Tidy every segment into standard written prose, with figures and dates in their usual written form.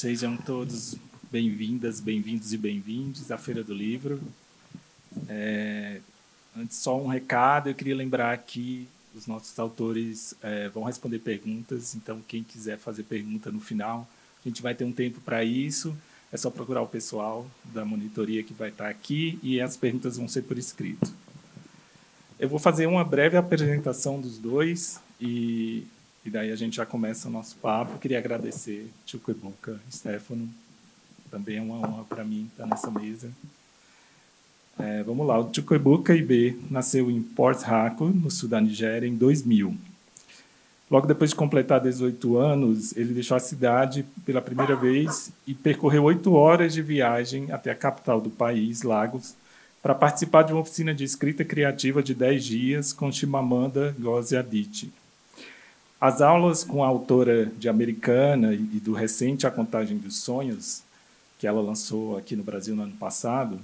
Sejam todos bem-vindas, bem-vindos e bem-vindes à Feira do Livro. Antes, só um recado, eu queria lembrar que os nossos autores vão responder perguntas, então quem quiser fazer pergunta no final, a gente vai ter um tempo para isso, é só procurar o pessoal da monitoria que vai estar aqui e as perguntas vão ser por escrito. Eu vou fazer uma breve apresentação dos dois e daí a gente já começa o nosso papo. Eu queria agradecer Chukwuebuka e Stefano, também é uma honra para mim estar nessa mesa. Vamos lá, o Chukwuebuka Ibe nasceu em Port Harcourt, no sul da Nigéria, em 2000. Logo depois de completar 18 anos, ele deixou a cidade pela primeira vez e percorreu 8 horas de viagem até a capital do país, Lagos, para participar de uma oficina de escrita criativa de 10 dias com Chimamanda Ngozi Adichie. As aulas com a autora de Americana e do recente A Contagem dos Sonhos, que ela lançou aqui no Brasil no ano passado,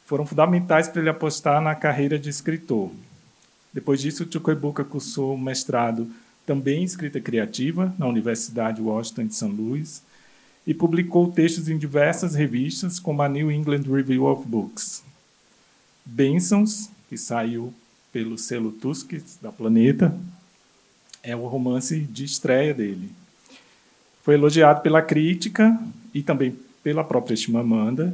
foram fundamentais para ele apostar na carreira de escritor. Depois disso, Chukwuebuka cursou um mestrado também em escrita criativa na Universidade Washington de St. Louis e publicou textos em diversas revistas, como a New England Review of Books. Bênçãos, que saiu pelo selo Tusquets da Planeta, é o romance de estreia dele. Foi elogiado pela crítica e também pela própria Chimamanda,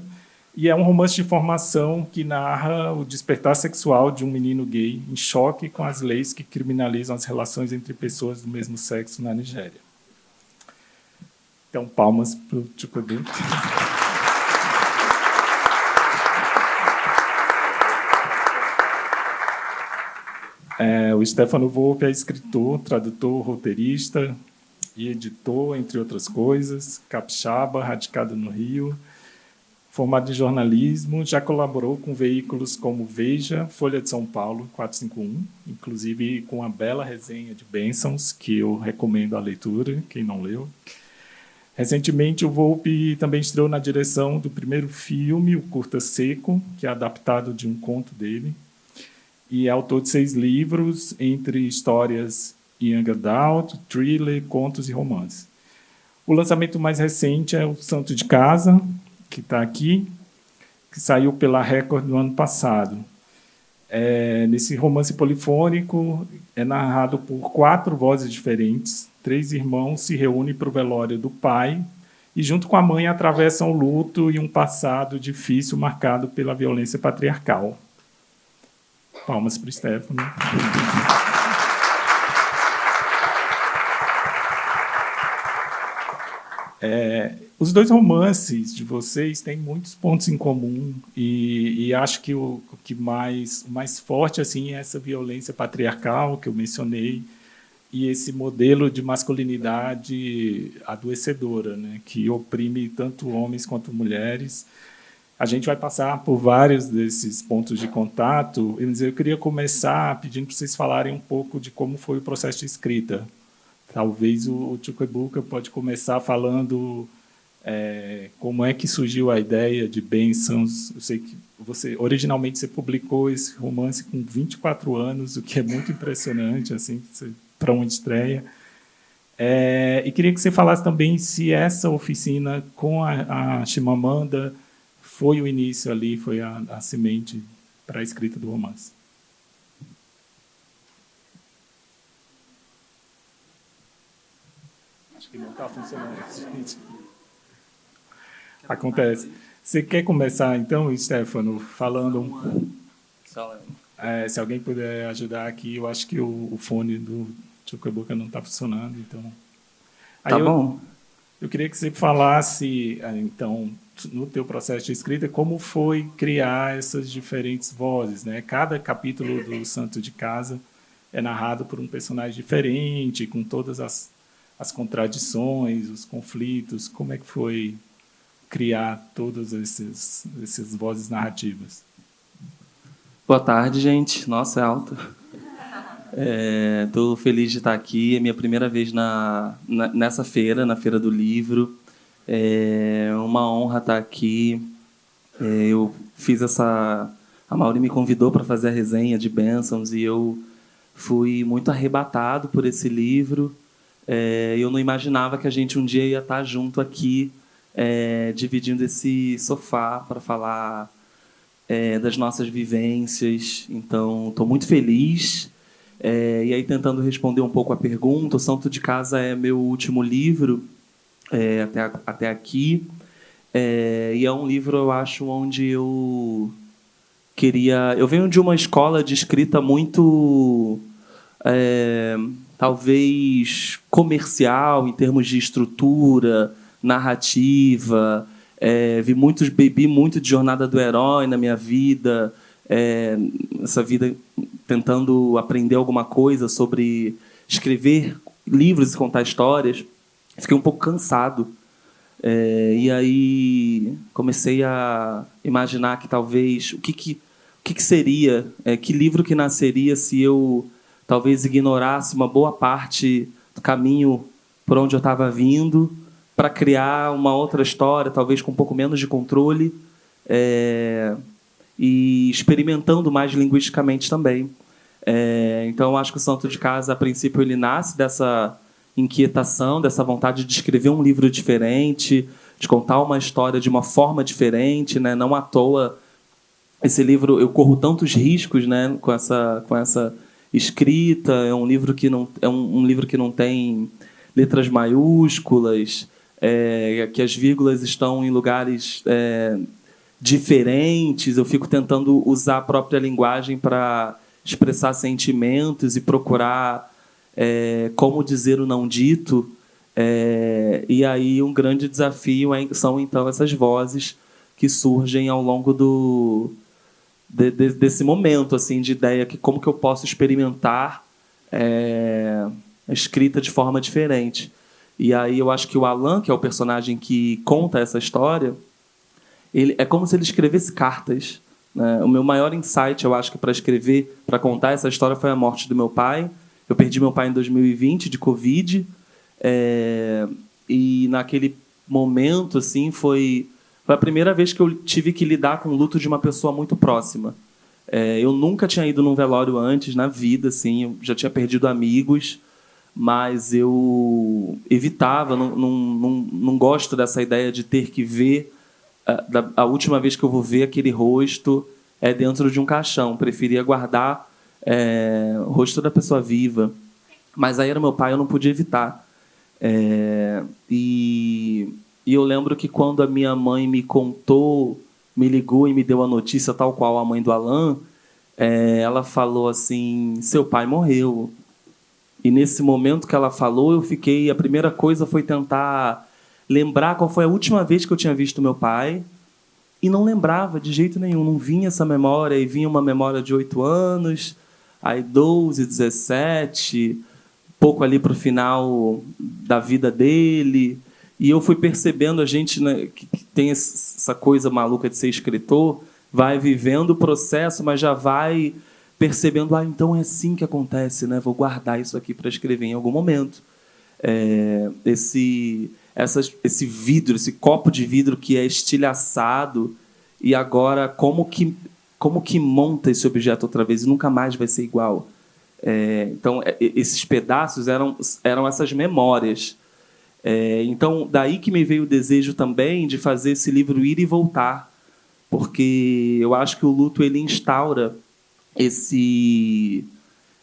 e é um romance de formação que narra o despertar sexual de um menino gay em choque com as leis que criminalizam as relações entre pessoas do mesmo sexo na Nigéria. Então, palmas para o Chukwuebuka. O Stefano Volpe é escritor, tradutor, roteirista e editor, entre outras coisas, capixaba, radicado no Rio, formado em jornalismo, já colaborou com veículos como Veja, Folha de São Paulo, 451, inclusive com a bela resenha de Bênçãos, que eu recomendo a leitura, quem não leu. Recentemente, o Volpe também estreou na direção do primeiro filme, O Curta Seco, que é adaptado de um conto dele, e é autor de 6 livros, entre histórias young adult, thriller, contos e romances. O lançamento mais recente é O Santo de Casa, que está aqui, que saiu pela Record no ano passado. Nesse romance polifônico, é narrado por 4 vozes diferentes. 3 irmãos se reúnem para o velório do pai e, junto com a mãe, atravessam o luto e um passado difícil marcado pela violência patriarcal. Palmas para o Stefano. Os 2 romances de vocês têm muitos pontos em comum e acho que o mais forte assim, é essa violência patriarcal que eu mencionei e esse modelo de masculinidade adoecedora, né, que oprime tanto homens quanto mulheres. A gente vai passar por vários desses pontos de contato, mas eu queria começar pedindo para vocês falarem um pouco de como foi o processo de escrita. Talvez o Chukwuebuka pode começar falando como é que surgiu a ideia de Bênçãos. Eu sei que originalmente você publicou esse romance com 24 anos, o que é muito impressionante assim, para uma estreia. E queria que você falasse também se essa oficina com a Chimamanda foi o início ali, foi a semente para a escrita do romance. Acho que não está funcionando, gente. Acontece. Você quer começar, então, Stefano, falando se alguém puder ajudar aqui, eu acho que o fone do Chukwuebuka não está funcionando, então... Tá bom. Eu queria que você falasse, então, no teu processo de escrita, como foi criar essas diferentes vozes, né? Cada capítulo do Santo de Casa é narrado por um personagem diferente, com todas as contradições, os conflitos. Como é que foi criar todas essas vozes narrativas? Boa tarde, gente. Nossa, é alto. Estou feliz de estar aqui. É minha primeira vez nessa feira, na Feira do Livro. É uma honra estar aqui. Eu fiz a Mauri me convidou para fazer a resenha de Bênçãos e eu fui muito arrebatado por esse livro. Eu não imaginava que a gente um dia ia estar junto aqui dividindo esse sofá para falar das nossas vivências. Então, estou muito feliz. E aí, tentando responder um pouco a pergunta, O Santo de Casa é meu último livro até aqui. E é um livro, eu acho, onde eu queria... Eu venho de uma escola de escrita muito... talvez comercial, em termos de estrutura, narrativa. Bebi muito de Jornada do Herói na minha vida. Essa vida tentando aprender alguma coisa sobre escrever livros e contar histórias. Fiquei um pouco cansado. E aí comecei a imaginar que talvez... O que seria? Que livro que nasceria se eu talvez ignorasse uma boa parte do caminho por onde eu estava vindo para criar uma outra história, talvez com um pouco menos de controle, e experimentando mais linguisticamente também. Então, eu acho que o Santo de Casa, a princípio, ele nasce dessa inquietação, dessa vontade de escrever um livro diferente, de contar uma história de uma forma diferente, né? Não à toa, esse livro, eu corro tantos riscos, né, com essa escrita. É um livro que não tem letras maiúsculas, que as vírgulas estão em lugares diferentes. Eu fico tentando usar a própria linguagem para expressar sentimentos e procurar como dizer o não dito. E aí um grande desafio são, então, essas vozes que surgem ao longo desse momento, assim, de ideia, como que eu posso experimentar a escrita de forma diferente. E aí eu acho que o Alan, que é o personagem que conta essa história, ele é como se ele escrevesse cartas, né? O meu maior insight, eu acho que para contar essa história, foi a morte do meu pai. Eu perdi meu pai em 2020 de Covid, e naquele momento, assim, foi a primeira vez que eu tive que lidar com o luto de uma pessoa muito próxima. Eu nunca tinha ido num velório antes na vida, assim, eu já tinha perdido amigos, mas eu evitava, não gosto dessa ideia de ter que ver a última vez que eu vou ver aquele rosto dentro de um caixão. Preferia guardar o rosto da pessoa viva. Mas aí era meu pai, eu não podia evitar. E eu lembro que quando a minha mãe me ligou e me deu a notícia, tal qual a mãe do Alan, ela falou assim: seu pai morreu. E nesse momento que ela falou, a primeira coisa foi tentar lembrar qual foi a última vez que eu tinha visto meu pai, e não lembrava de jeito nenhum, não vinha essa memória. E vinha uma memória de 8 anos, aí 12, 17, pouco ali para o final da vida dele. E eu fui percebendo, a gente, né, que tem essa coisa maluca de ser escritor, vai vivendo o processo, mas já vai percebendo, então é assim que acontece, né? Vou guardar isso aqui para escrever em algum momento. Esse vidro, esse copo de vidro que é estilhaçado, e agora como que monta esse objeto outra vez e nunca mais vai ser igual. Então, esses pedaços eram essas memórias. Então, daí que me veio o desejo também de fazer esse livro ir e voltar, porque eu acho que o luto, ele instaura esse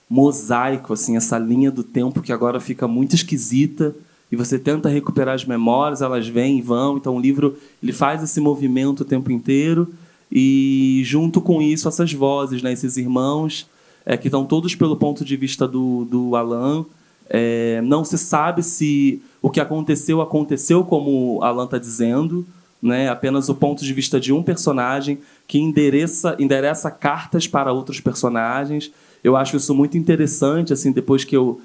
mosaico, assim, essa linha do tempo que agora fica muito esquisita, e você tenta recuperar as memórias, elas vêm e vão. Então o livro, ele faz esse movimento o tempo inteiro, e junto com isso essas vozes, né, esses irmãos que estão todos pelo ponto de vista do Alan. Não se sabe se o que aconteceu como o Alan está dizendo, né? Apenas o ponto de vista de um personagem que endereça cartas para outros personagens. Eu acho isso muito interessante, assim, depois que eu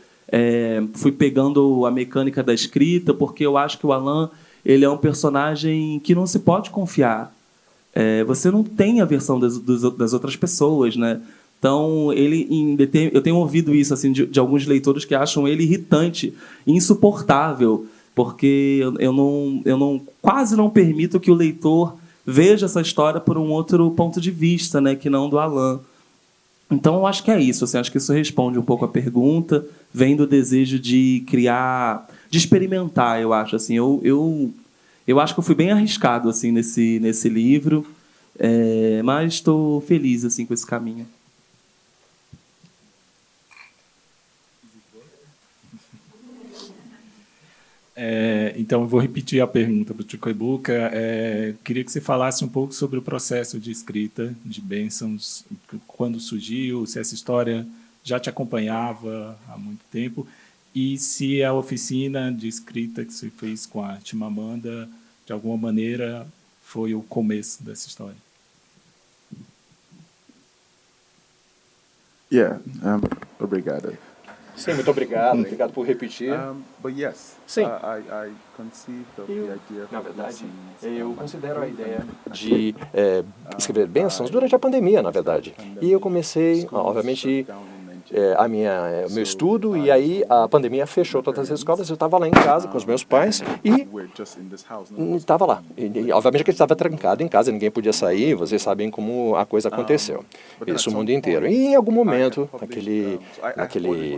fui pegando a mecânica da escrita, porque eu acho que o Alan, ele é um personagem que não se pode confiar. Você não tem a versão das outras pessoas, né? Então, eu tenho ouvido isso, assim, de alguns leitores que acham ele irritante, insuportável, porque eu quase não permito que o leitor veja essa história por um outro ponto de vista, né, que não do Alan. Então, eu acho que é isso. Assim, acho que isso responde um pouco a pergunta. Vem do desejo de criar, de experimentar, eu acho. Assim, eu Eu acho que eu fui bem arriscado assim nesse livro, mas estou feliz assim com esse caminho. Então, eu vou repetir a pergunta para o Chuquibukka. Queria que você falasse um pouco sobre o processo de escrita de Bênçãos, quando surgiu, se essa história já te acompanhava há muito tempo, e se a oficina de escrita que você fez com a Chimamanda, de alguma maneira, foi o começo dessa história. Obrigado. Sim, muito obrigado. Obrigado por repetir. Sim. Na verdade, eu considero a ideia de escrever bênçãos durante a pandemia, na verdade. E eu comecei, obviamente, o meu estudo, e aí a pandemia fechou todas as escolas. Eu estava lá em casa com os meus pais e estava lá. E, obviamente que ele estava trancado em casa, ninguém podia sair, vocês sabem como a coisa aconteceu. Isso o mundo inteiro. E em algum momento,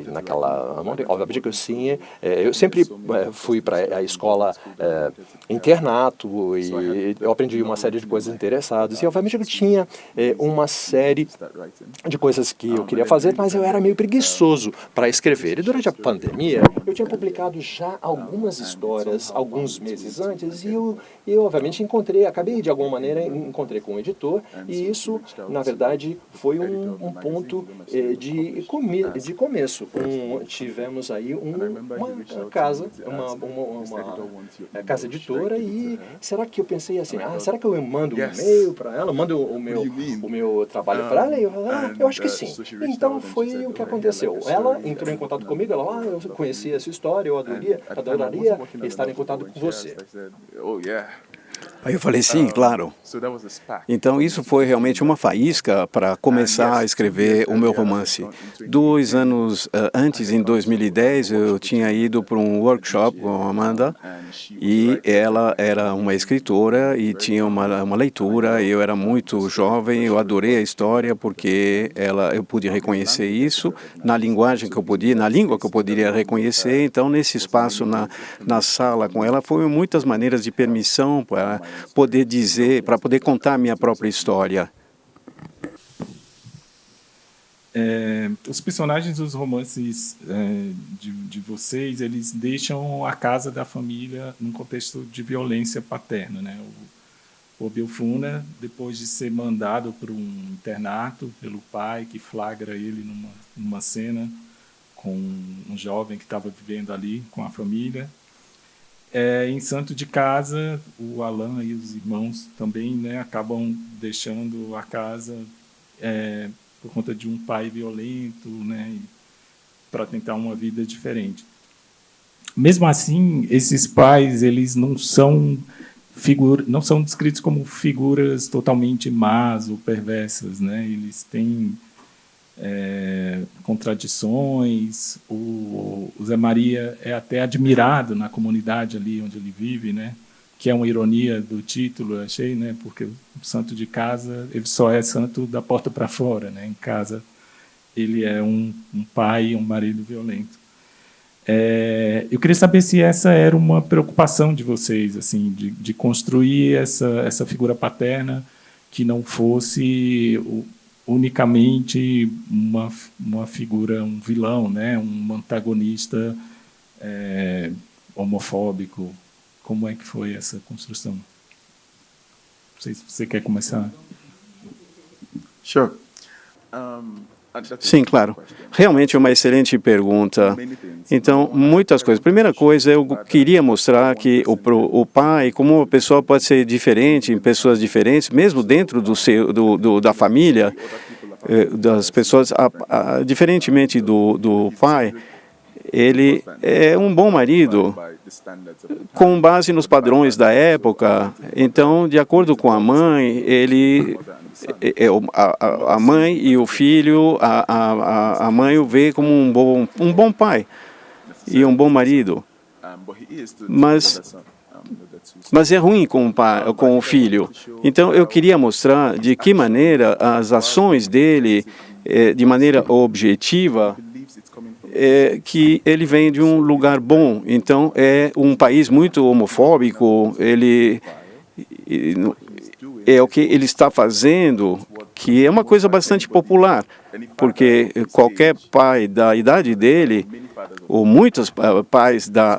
naquela obviamente que eu sempre fui para a escola internato, e eu aprendi uma série de coisas interessadas. E obviamente que eu tinha uma série de coisas que eu queria fazer, mas eu era meio preguiçoso para escrever. E durante a pandemia, eu tinha publicado já algumas histórias alguns meses antes, e eu obviamente acabei de alguma maneira, encontrei com um editor, e isso, na verdade, foi um ponto de começo. Tivemos aí uma casa, uma casa editora, e será que eu pensei assim, será que eu mando um e-mail para ela, mando o meu trabalho para ela? E eu acho que sim. Então foi o que aconteceu. Ela entrou em contato comigo, ela, eu conheci essa história, eu adoraria estar em contato com você. Aí eu falei, sim, claro. Então isso foi realmente uma faísca para começar a escrever o meu romance. 2 anos antes, em 2010, eu tinha ido para um workshop com a Amanda, e ela era uma escritora e tinha uma leitura. Eu era muito jovem, eu adorei a história porque eu pude reconhecer isso na linguagem que eu podia, na língua que eu poderia reconhecer. Então, nesse espaço na sala com ela, foi muitas maneiras de permissão para poder dizer, para poder contar a minha própria história. Os personagens dos romances de vocês, eles deixam a casa da família num contexto de violência paterna, né? O Obiofuna, depois de ser mandado para um internato pelo pai, que flagra ele numa cena com um jovem que estava vivendo ali com a família. Em Santo de Casa, o Alan e os irmãos também, né, acabam deixando a casa por conta de um pai violento, né, para tentar uma vida diferente. Mesmo assim, esses pais, eles não são descritos como figuras totalmente más ou perversas, né? Eles têm contradições. O Zé Maria é até admirado na comunidade ali onde ele vive, né? Que é uma ironia do título, eu achei, né? Porque o santo de casa, ele só é santo da porta para fora, né? Em casa ele é um pai, um marido violento. Eu queria saber se essa era uma preocupação de vocês, assim, de construir essa figura paterna que não fosse unicamente uma figura, um vilão, né, um antagonista homofóbico. Como é que foi essa construção? Não sei se você quer começar. Sure. Sim, claro. Realmente é uma excelente pergunta. Então, muitas coisas. Primeira coisa, eu queria mostrar que o pai, como uma pessoa pode ser diferente em pessoas diferentes, mesmo dentro da família, das pessoas, diferentemente do pai, ele é um bom marido, com base nos padrões da época. Então, de acordo com a mãe, a mãe e o filho, a mãe o vê como um bom pai e um bom marido. Mas é ruim com o filho. Então, eu queria mostrar de que maneira as ações dele, de maneira objetiva, que ele vem de um lugar bom. Então, é um país muito homofóbico. É o que ele está fazendo, que é uma coisa bastante popular, porque qualquer pai da idade dele, ou muitos pais da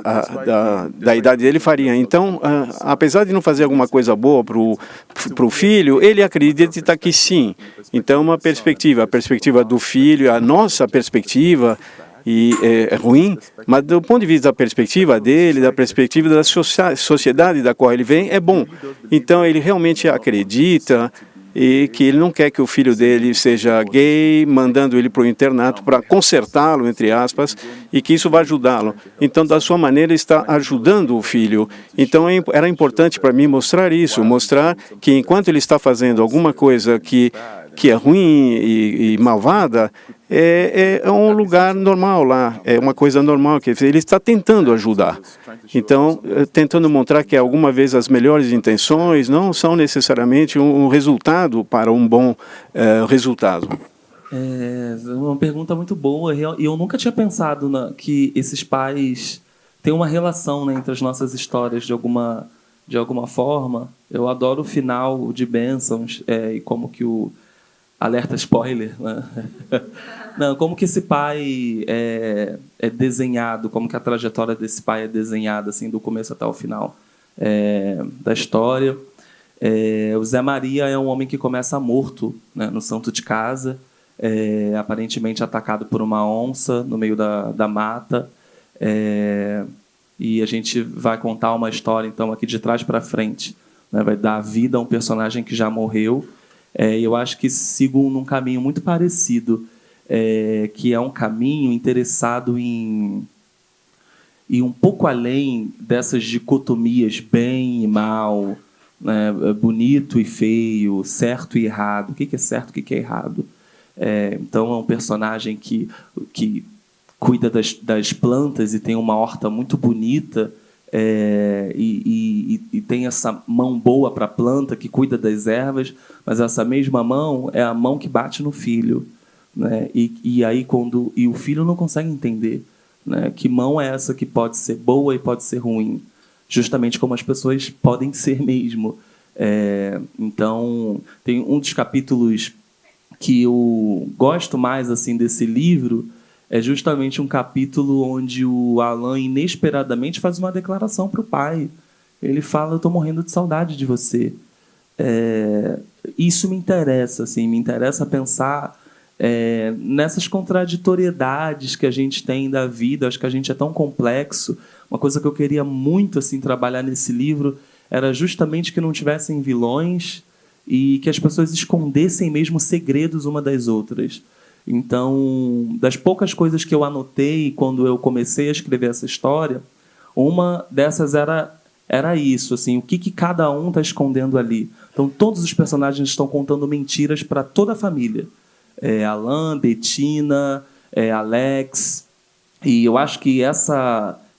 idade dele fariam. Então, apesar de não fazer alguma coisa boa para o filho, ele acredita que sim. Então, uma perspectiva, a perspectiva do filho, a nossa perspectiva, e é ruim, mas do ponto de vista da perspectiva dele, da perspectiva da sociedade da qual ele vem, é bom. Então, ele realmente acredita e que ele não quer que o filho dele seja gay, mandando ele para o internato para consertá-lo, entre aspas, e que isso vai ajudá-lo. Então, da sua maneira, está ajudando o filho. Então, era importante para mim mostrar isso, mostrar que enquanto ele está fazendo alguma coisa que é ruim e malvada, é um lugar normal lá, é uma coisa normal, que ele está tentando ajudar. Então, tentando mostrar que alguma vez as melhores intenções não são necessariamente um resultado para um bom resultado. É uma pergunta muito boa, e eu nunca tinha pensado que esses pais têm uma relação, né, entre as nossas histórias de alguma forma. Eu adoro o final de Bênçãos, e como que o alerta spoiler, né? Não, como que esse pai é desenhado, como que a trajetória desse pai é desenhada, assim, do começo até o final da história. O Zé Maria é um homem que começa morto, né, no santo de casa, aparentemente atacado por uma onça no meio da mata. E a gente vai contar uma história, então, aqui de trás para frente, né, vai dar vida a um personagem que já morreu. Eu acho que sigo num caminho muito parecido, que é um caminho interessado em um pouco além dessas dicotomias bem e mal, né, bonito e feio, certo e errado. O que é certo, o que é errado? Então, é um personagem que cuida das plantas e tem uma horta muito bonita, e tem essa mão boa para a planta, que cuida das ervas, mas essa mesma mão é a mão que bate no filho, né? E aí o filho não consegue entender, né, que mão é essa que pode ser boa e pode ser ruim, justamente como as pessoas podem ser mesmo. Então, tem um dos capítulos que eu gosto mais, assim, desse livro, é justamente um capítulo onde o Alan inesperadamente faz uma declaração para o pai. Ele fala: eu estou morrendo de saudade de você. Isso me interessa, assim, me interessa pensar nessas contraditoriedades que a gente tem da vida. Acho que a gente é tão complexo. Uma coisa que eu queria muito, assim, trabalhar nesse livro era justamente que não tivessem vilões e que as pessoas escondessem mesmo segredos uma das outras. Então, das poucas coisas que eu anotei quando eu comecei a escrever essa história, uma dessas era isso, assim, o que cada um está escondendo ali. Então, todos os personagens estão contando mentiras para toda a família. Alan, Bettina, Alex. E eu acho que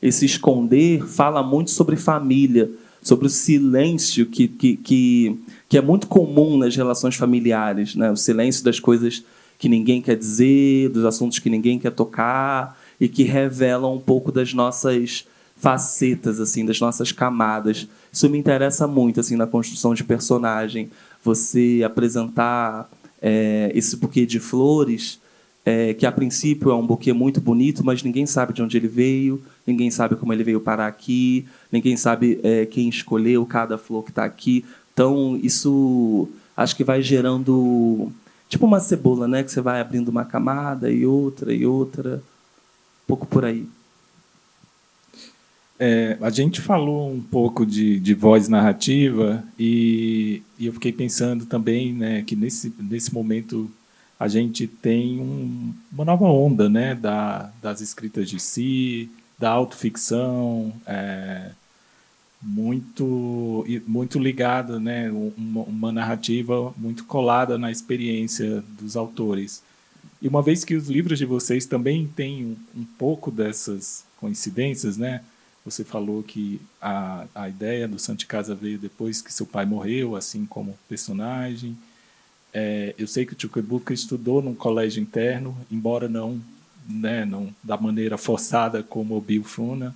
esse esconder fala muito sobre família, sobre o silêncio que é muito comum nas relações familiares, né? O silêncio das coisas que ninguém quer dizer, dos assuntos que ninguém quer tocar, e que revelam um pouco das nossas facetas, assim, das nossas camadas. Isso me interessa muito, assim, na construção de personagem. Você apresentar esse buquê de flores, que a princípio é um buquê muito bonito, mas ninguém sabe de onde ele veio, ninguém sabe como ele veio parar aqui, ninguém sabe quem escolheu cada flor que está aqui. Então, isso acho que vai gerando tipo uma cebola, né, que você vai abrindo uma camada e outra, um pouco por aí. A gente falou um pouco de voz narrativa e eu fiquei pensando também, né, que nesse momento a gente tem uma nova onda, né, das escritas de si, da autoficção, muito ligada, né, uma narrativa muito colada na experiência dos autores. E uma vez que os livros de vocês também têm um pouco dessas coincidências, né? Você falou que a ideia do Santo de Casa veio depois que seu pai morreu, assim como personagem. Eu sei que o Chuquebuca estudou num colégio interno, embora não né, não da maneira forçada como o Bill Funa.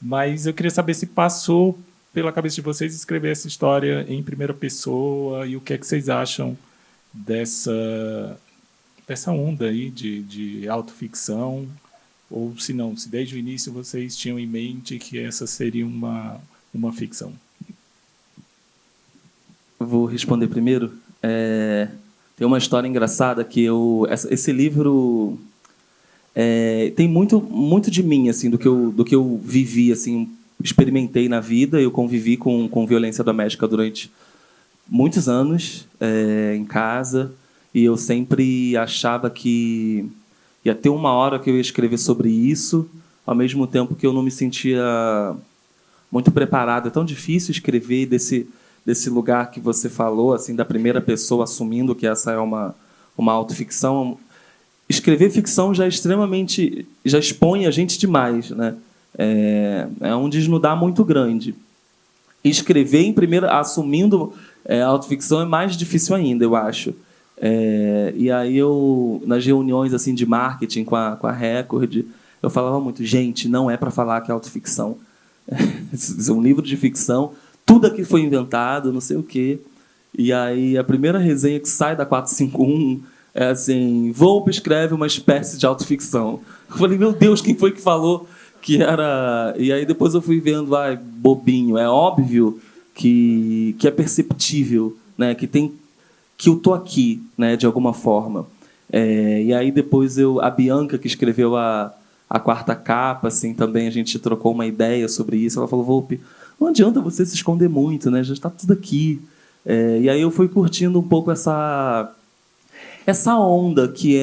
Mas eu queria saber se passou pela cabeça de vocês escrever essa história em primeira pessoa e o que é que vocês acham dessa onda aí de autoficção, ou se não, se desde o início vocês tinham em mente que essa seria uma ficção. Vou responder primeiro. Tem uma história engraçada que esse livro tem muito de mim, assim, do que eu vivi, assim, experimentei na vida. Eu convivi com violência doméstica durante muitos anos em casa, e eu sempre achava que ia ter uma hora que eu ia escrever sobre isso, ao mesmo tempo que eu não me sentia muito preparado. É tão difícil escrever desse lugar que você falou, assim, da primeira pessoa assumindo que essa é uma autoficção. Escrever ficção já expõe a gente demais, né? É um desnudar muito grande. Escrever em primeira, assumindo a autoficção é mais difícil ainda, eu acho. E aí nas reuniões assim de marketing com a Record, eu falava muito, gente, não é para falar que é autoficção. É um livro de ficção, tudo aqui foi inventado, não sei o quê. E aí a primeira resenha que sai da 451 é assim, Volpe escreve uma espécie de autoficção. Eu falei, meu Deus, quem foi que falou que era... E aí depois eu fui vendo, bobinho, é óbvio que é perceptível, né, que eu tô aqui, né, de alguma forma. E aí depois a Bianca, que escreveu a quarta capa, assim, também a gente trocou uma ideia sobre isso. Ela falou, Volpe, não adianta você se esconder muito, né, já está tudo aqui. E aí eu fui curtindo um pouco essa onda que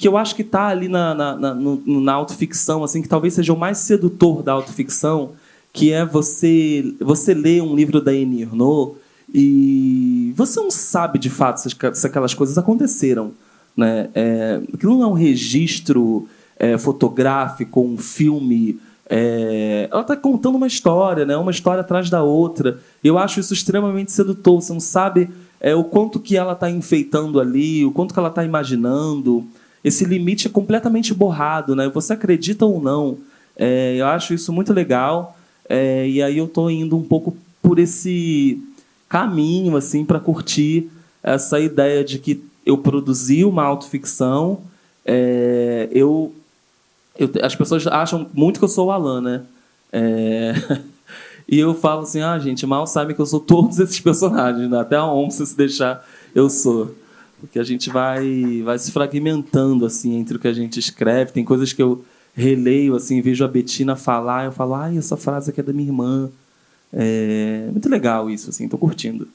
eu acho que está ali na autoficção, assim, que talvez seja o mais sedutor da autoficção, que é você ler um livro da Annie Ernaux e você não sabe de fato se aquelas coisas aconteceram, né? Aquilo não é um registro fotográfico, um filme. Ela está contando uma história, né? Uma história atrás da outra. Eu acho isso extremamente sedutor. Você não sabe o quanto que ela está enfeitando ali, o quanto que ela está imaginando. Esse limite é completamente borrado, né? Você acredita ou não? Eu acho isso muito legal. E aí eu estou indo um pouco por esse caminho, assim, para curtir essa ideia de que eu produzi uma autoficção. As pessoas acham muito que eu sou o Alan, né? E eu falo assim, gente, mal sabem que eu sou todos esses personagens, né? Até a onça, se deixar, eu sou. Porque a gente vai se fragmentando, assim, entre o que a gente escreve. Tem coisas que eu releio, assim, vejo a Betina falar, eu falo, essa frase aqui é da minha irmã. Muito legal isso, assim, estou curtindo.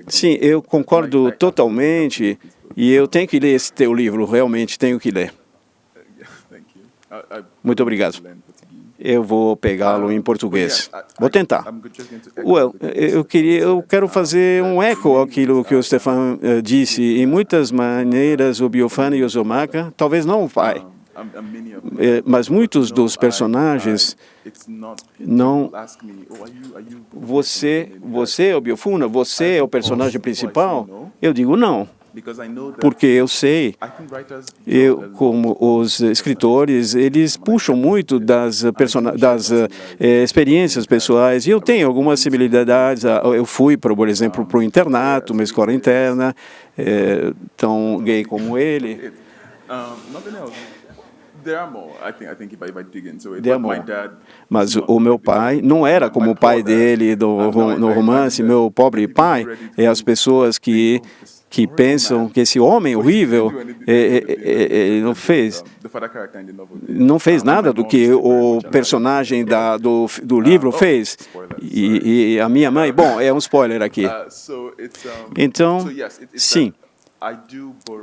Sim, eu concordo totalmente, e eu tenho que ler esse teu livro, realmente tenho que ler. Muito obrigado. Eu vou pegá-lo em português. Vou tentar. Eu quero fazer um eco àquilo que o Stefan disse. Em muitas maneiras, o Bill Funa e o Zomaka, talvez não o pai, mas muitos dos personagens não... Você é o Bill Funa? Você é o personagem principal? Eu digo não. Porque eu sei, como os escritores, eles puxam muito das experiências pessoais, e eu tenho algumas similaridades. Eu fui, por exemplo, para o internato, uma escola interna, tão gay como ele. Mas o meu pai não era como o pai dele no romance. Meu pobre pai é as pessoas que pensam que esse homem horrível não fez nada do que o personagem do livro fez. E a minha mãe, bom, é um spoiler aqui. Então, sim,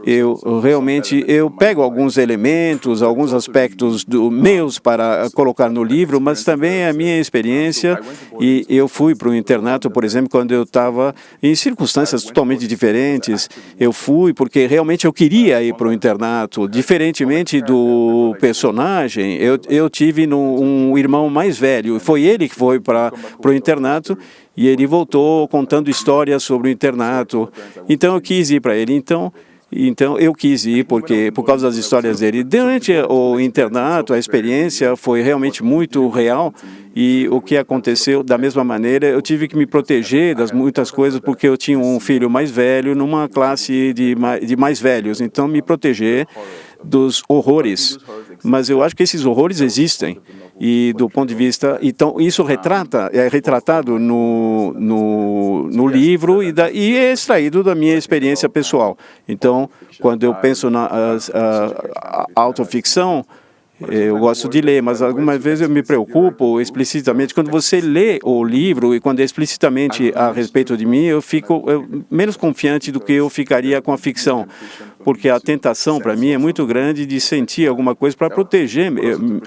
eu realmente pego alguns elementos, alguns aspectos meus para colocar no livro, mas também a minha experiência. E eu fui para o internato, por exemplo, quando eu estava em circunstâncias totalmente diferentes. Eu fui porque realmente eu queria ir para o internato. Diferentemente do personagem, eu tive um irmão mais velho. Foi ele que foi para o internato. E ele voltou contando histórias sobre o internato. Então eu quis ir para ele. Então eu quis ir porque por causa das histórias dele. Durante o internato, a experiência foi realmente muito real. E o que aconteceu, da mesma maneira, eu tive que me proteger das muitas coisas porque eu tinha um filho mais velho numa classe de mais velhos. Então, me proteger dos horrores. Mas eu acho que esses horrores existem. E do ponto de vista... Então, isso é retratado no livro e é extraído da minha experiência pessoal. Então, quando eu penso na autoficção, eu gosto de ler, mas algumas vezes eu me preocupo explicitamente. Quando você lê o livro e quando é explicitamente a respeito de mim, eu fico menos confiante do que eu ficaria com a ficção, porque a tentação para mim é muito grande de sentir alguma coisa para proteger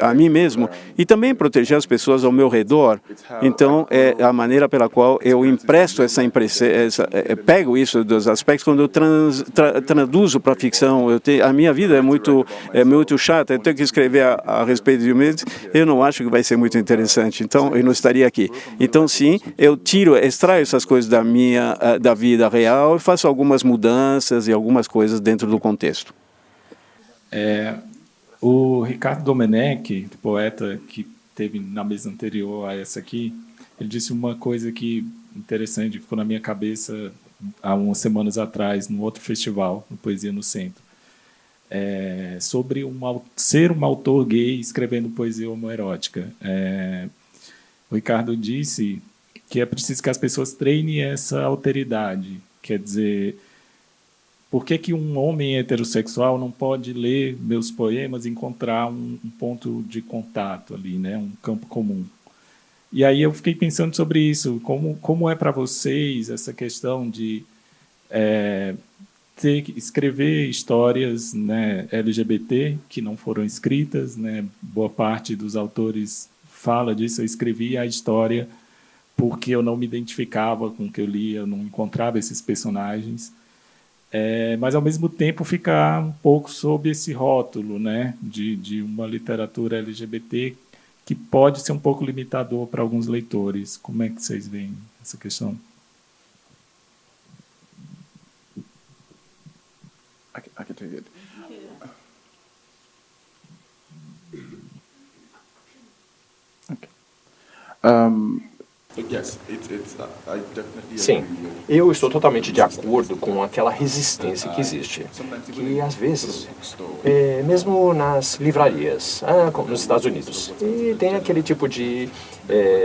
a mim mesmo e também proteger as pessoas ao meu redor. Então, é a maneira pela qual eu empresto pego isso dos aspectos quando eu traduzo para a ficção. A minha vida é muito chata, eu tenho que escrever a respeito de mim, eu não acho que vai ser muito interessante, então eu não estaria aqui. Então, sim, eu extraio essas coisas da vida real e faço algumas mudanças e algumas coisas dentro do contexto. O Ricardo Domenech, poeta que teve na mesa anterior a essa aqui, ele disse uma coisa que interessante, ficou na minha cabeça há umas semanas atrás, num outro festival, no Poesia no Centro. Sobre ser um autor gay escrevendo poesia homoerótica. O Ricardo disse que é preciso que as pessoas treinem essa alteridade. Quer dizer, por que um homem heterossexual não pode ler meus poemas e encontrar um ponto de contato ali, né? Um campo comum? E aí eu fiquei pensando sobre isso. Como é para vocês essa questão de escrever histórias, né, LGBT que não foram escritas, né? Boa parte dos autores fala disso. Eu escrevi a história porque eu não me identificava com o que eu lia, eu não encontrava esses personagens, mas ao mesmo tempo ficar um pouco sob esse rótulo, né, de uma literatura LGBT que pode ser um pouco limitador para alguns leitores. Como é que vocês veem essa questão? I can take it. Okay. Yes, I definitely. Sim, eu estou totalmente de acordo com aquela resistência que existe. Que, às vezes, mesmo nas livrarias, como nos Estados Unidos, e tem aquele tipo de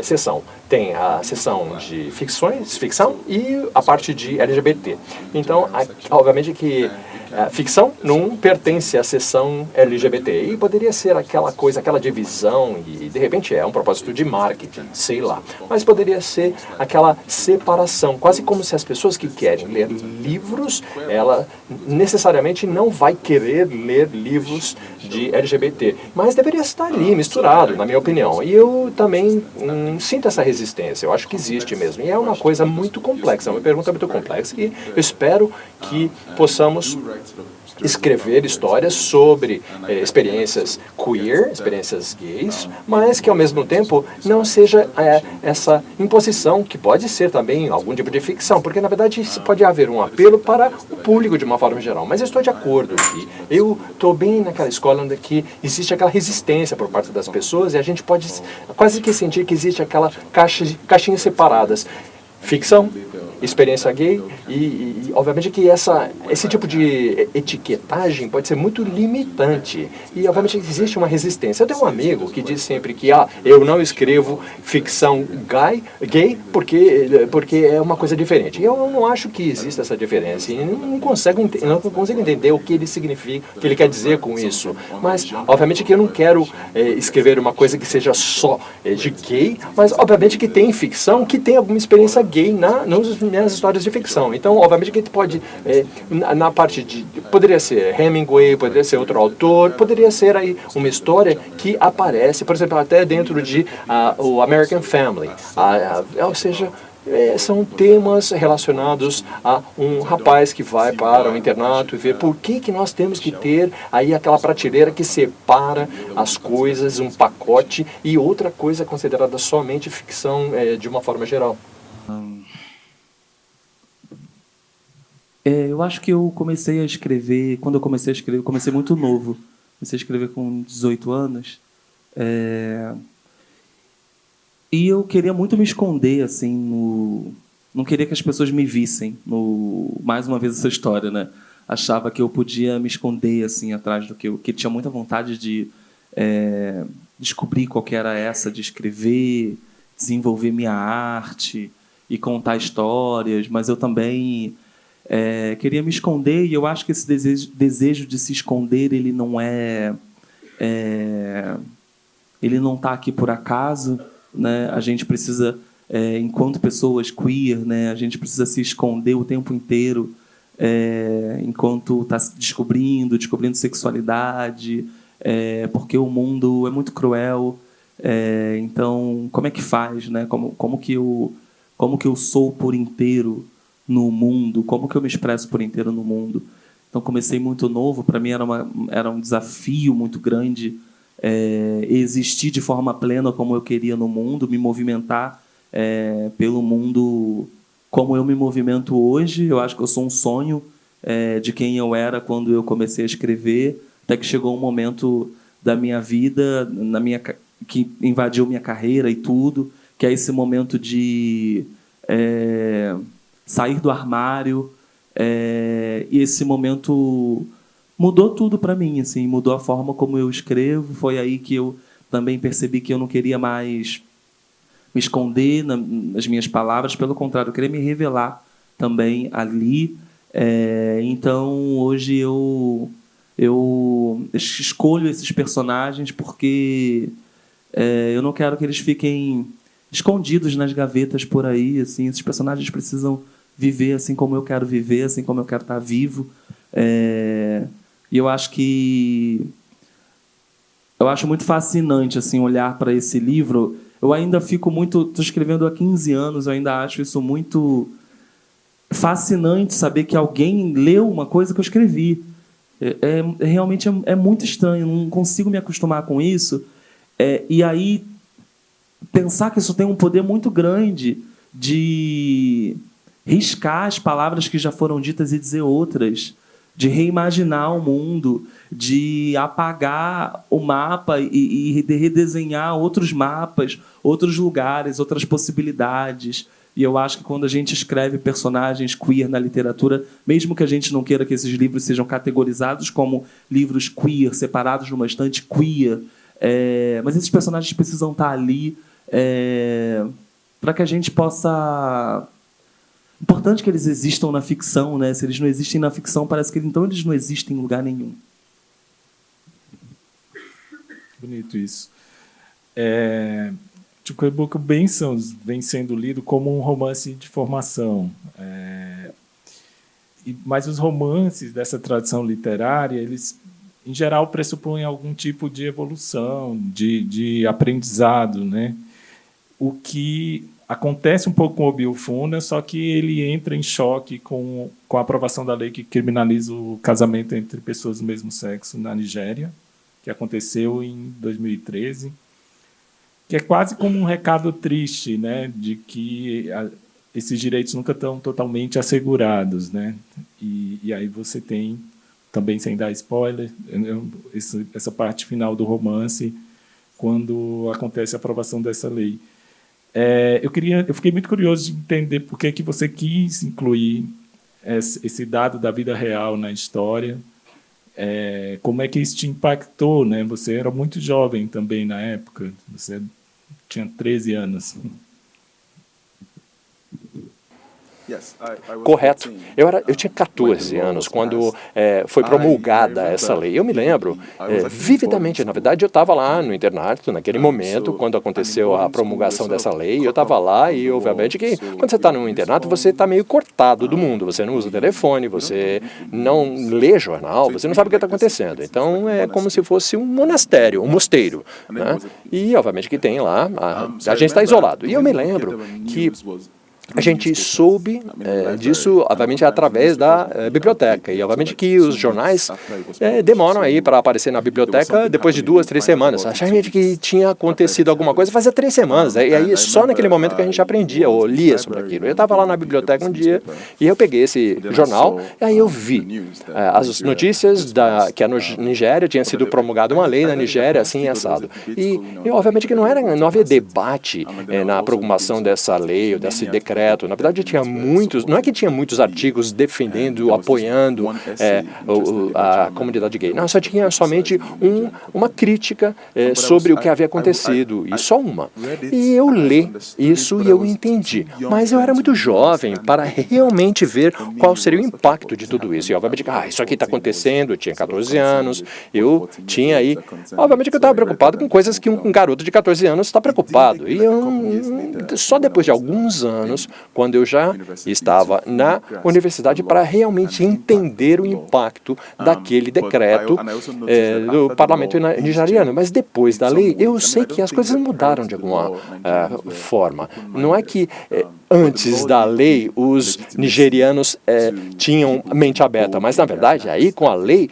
seção. Tem a seção de ficção e a parte de LGBT. Então, obviamente que a ficção não pertence à seção LGBT. E poderia ser aquela coisa, aquela divisão, e de repente é um propósito de marketing, sei lá. Mas poderia ser aquela separação, quase como se as pessoas que querem ler livros, ela necessariamente não vai querer ler livros de LGBT. Mas deveria estar ali, misturado, na minha opinião. E eu também sinto essa resistência. Eu acho que existe mesmo. E é uma coisa muito complexa, é uma pergunta muito complexa. E eu espero que possamos escrever histórias sobre experiências queer, experiências gays, mas que ao mesmo tempo não seja essa imposição, que pode ser também algum tipo de ficção, porque na verdade pode haver um apelo para o público de uma forma geral. Mas eu estou de acordo que eu estou bem naquela escola onde que existe aquela resistência por parte das pessoas e a gente pode quase que sentir que existe aquela caixinhas separadas. Ficção, experiência gay e obviamente que esse tipo de etiquetagem pode ser muito limitante e obviamente existe uma resistência. Eu tenho um amigo que diz sempre que eu não escrevo ficção gay porque é uma coisa diferente. E eu não acho que exista essa diferença e não consigo entender o que ele significa, o que ele quer dizer com isso. Mas obviamente que eu não quero escrever uma coisa que seja só de gay, mas obviamente que tem ficção que tem alguma experiência gay nas minhas histórias de ficção. Então, obviamente que a gente pode, na parte de... Poderia ser Hemingway, poderia ser outro autor, poderia ser aí uma história que aparece, por exemplo, até dentro de o American Family. Ou seja, são temas relacionados a um rapaz que vai para o internato e vê por que nós temos que ter aí aquela prateleira que separa as coisas, um pacote, e outra coisa considerada somente ficção de uma forma geral. Eu acho que eu comecei a escrever, quando eu comecei a escrever, eu comecei muito novo. Comecei a escrever com 18 anos. E eu queria muito me esconder, assim, não queria que as pessoas me vissem. Mais uma vez essa história, né? Achava que eu podia me esconder, assim, atrás do que tinha muita vontade de descobrir qual que era essa, de escrever, desenvolver minha arte e contar histórias, mas eu também queria me esconder, e eu acho que esse desejo de se esconder, ele não ele não está aqui por acaso, né? A gente precisa, enquanto pessoas queer, né, a gente precisa se esconder o tempo inteiro, enquanto está se descobrindo sexualidade, porque o mundo é muito cruel. Então, como é que faz, né? Como que eu sou por inteiro no mundo? Como que eu me expresso por inteiro no mundo? Então, comecei muito novo. Para mim era um desafio muito grande existir de forma plena como eu queria no mundo, me movimentar pelo mundo como eu me movimento hoje. Eu acho que eu sou um sonho de quem eu era quando eu comecei a escrever, até que chegou um momento da minha vida que invadiu minha carreira e tudo, que é esse momento de sair do armário, e esse momento mudou tudo para mim, assim, mudou a forma como eu escrevo. Foi aí que eu também percebi que eu não queria mais me esconder nas minhas palavras, pelo contrário, eu queria me revelar também ali. Então, hoje eu escolho esses personagens porque eu não quero que eles fiquem escondidos nas gavetas por aí, assim. Esses personagens precisam viver assim como eu quero viver, assim como eu quero estar vivo. E eu acho muito fascinante, assim, olhar para esse livro. Eu ainda fico muito... Estou escrevendo há 15 anos, eu ainda acho isso muito fascinante, saber que alguém leu uma coisa que eu escrevi. Realmente é muito estranho, não consigo me acostumar com isso. E aí, pensar que isso tem um poder muito grande de riscar as palavras que já foram ditas e dizer outras, de reimaginar o mundo, de apagar o mapa e de redesenhar outros mapas, outros lugares, outras possibilidades. E eu acho que quando a gente escreve personagens queer na literatura, mesmo que a gente não queira que esses livros sejam categorizados como livros queer, separados numa estante queer, mas esses personagens precisam estar ali para que a gente possa... Importante que eles existam na ficção, né? Se eles não existem na ficção, parece que então eles não existem em lugar nenhum. Bonito isso. Tipo, o Book of Bensons vem sendo lido como um romance de formação. Mas os romances dessa tradição literária, eles, em geral, pressupõem algum tipo de evolução, de aprendizado, né? O que acontece um pouco com o Bill Funa, só que ele entra em choque com a aprovação da lei que criminaliza o casamento entre pessoas do mesmo sexo na Nigéria, que aconteceu em 2013, que é quase como um recado triste, né, de que esses direitos nunca estão totalmente assegurados, né? E aí você tem, também sem dar spoiler, essa parte final do romance, quando acontece a aprovação dessa lei. Eu fiquei muito curioso de entender por que você quis incluir esse dado da vida real na história. Como é que isso te impactou, né? Você era muito jovem também na época, você tinha 13 anos. Correto. Eu tinha 14 anos quando foi promulgada essa lei. Eu me lembro vividamente. Na verdade, eu estava lá no internato naquele momento, quando aconteceu a promulgação dessa lei. Eu estava lá e, obviamente, que quando você está no internato, você está meio cortado do mundo. Você não usa o telefone, você não lê jornal, você não sabe o que está acontecendo. Então, é como se fosse um monastério, um mosteiro, né? E, obviamente, que tem lá, a gente está isolado. E eu me lembro que a gente soube disso, obviamente, através da biblioteca. E, obviamente, que os jornais demoram aí para aparecer na biblioteca depois de 2, 3 semanas. Achei que tinha acontecido alguma coisa fazia 3 semanas. E aí, só naquele momento que a gente aprendia ou lia sobre aquilo. Eu estava lá na biblioteca um dia e eu peguei esse jornal e aí eu vi as notícias que a Nigéria tinha sido promulgada uma lei na Nigéria, assim, assado. E obviamente, que não havia debate na promulgação dessa lei ou desse decreto. Na verdade, tinha muitos, não é que tinha muitos artigos defendendo, apoiando a comunidade gay. Não, só tinha somente uma crítica sobre o que havia acontecido, e só uma. E eu li isso e eu entendi. Mas eu era muito jovem para realmente ver qual seria o impacto de tudo isso. E, obviamente, isso aqui está acontecendo, eu tinha 14 anos, eu tinha aí... Obviamente que eu estava preocupado com coisas que um garoto de 14 anos está preocupado. E só depois de alguns anos, quando eu já estava na universidade, para realmente entender o impacto daquele decreto do parlamento nigeriano. Mas depois da lei, eu sei que as coisas mudaram de alguma forma. Não é que antes da lei os nigerianos tinham mente aberta, mas na verdade aí com a lei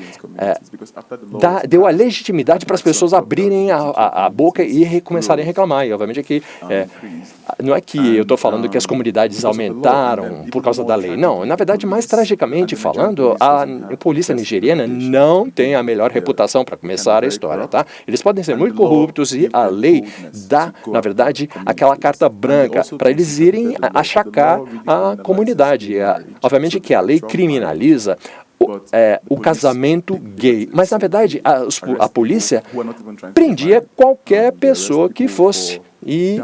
deu a legitimidade para as pessoas abrirem a boca e começarem a reclamar. E obviamente que não é que eu estou falando que as comunidades aumentaram por causa da lei. Não, na verdade, mais tragicamente falando, a polícia nigeriana não tem a melhor reputação para começar a história, tá? Eles podem ser muito corruptos e a lei dá, na verdade, aquela carta branca para eles irem achacar a comunidade. Obviamente que a lei criminaliza o casamento gay. Mas, na verdade, a polícia prendia qualquer pessoa que fosse. E,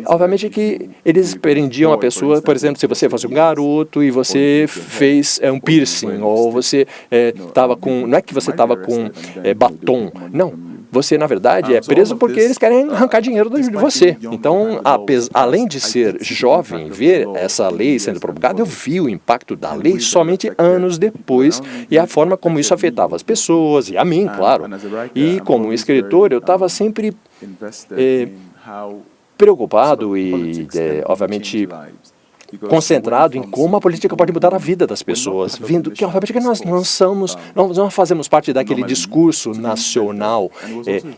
obviamente, que eles prendiam a pessoa, por exemplo, se você fosse um garoto e você fez um piercing, ou você estava com... Não é que você estava com batom, não. Você, na verdade, é preso porque eles querem arrancar dinheiro de você. Então, além de ser jovem, ver essa lei sendo promulgada, eu vi o impacto da lei somente anos depois e a forma como isso afetava as pessoas e a mim, claro. E como escritor, eu estava sempre preocupado e, obviamente, concentrado em como a política pode mudar a vida das pessoas, vindo que obviamente que nós não fazemos parte daquele discurso nacional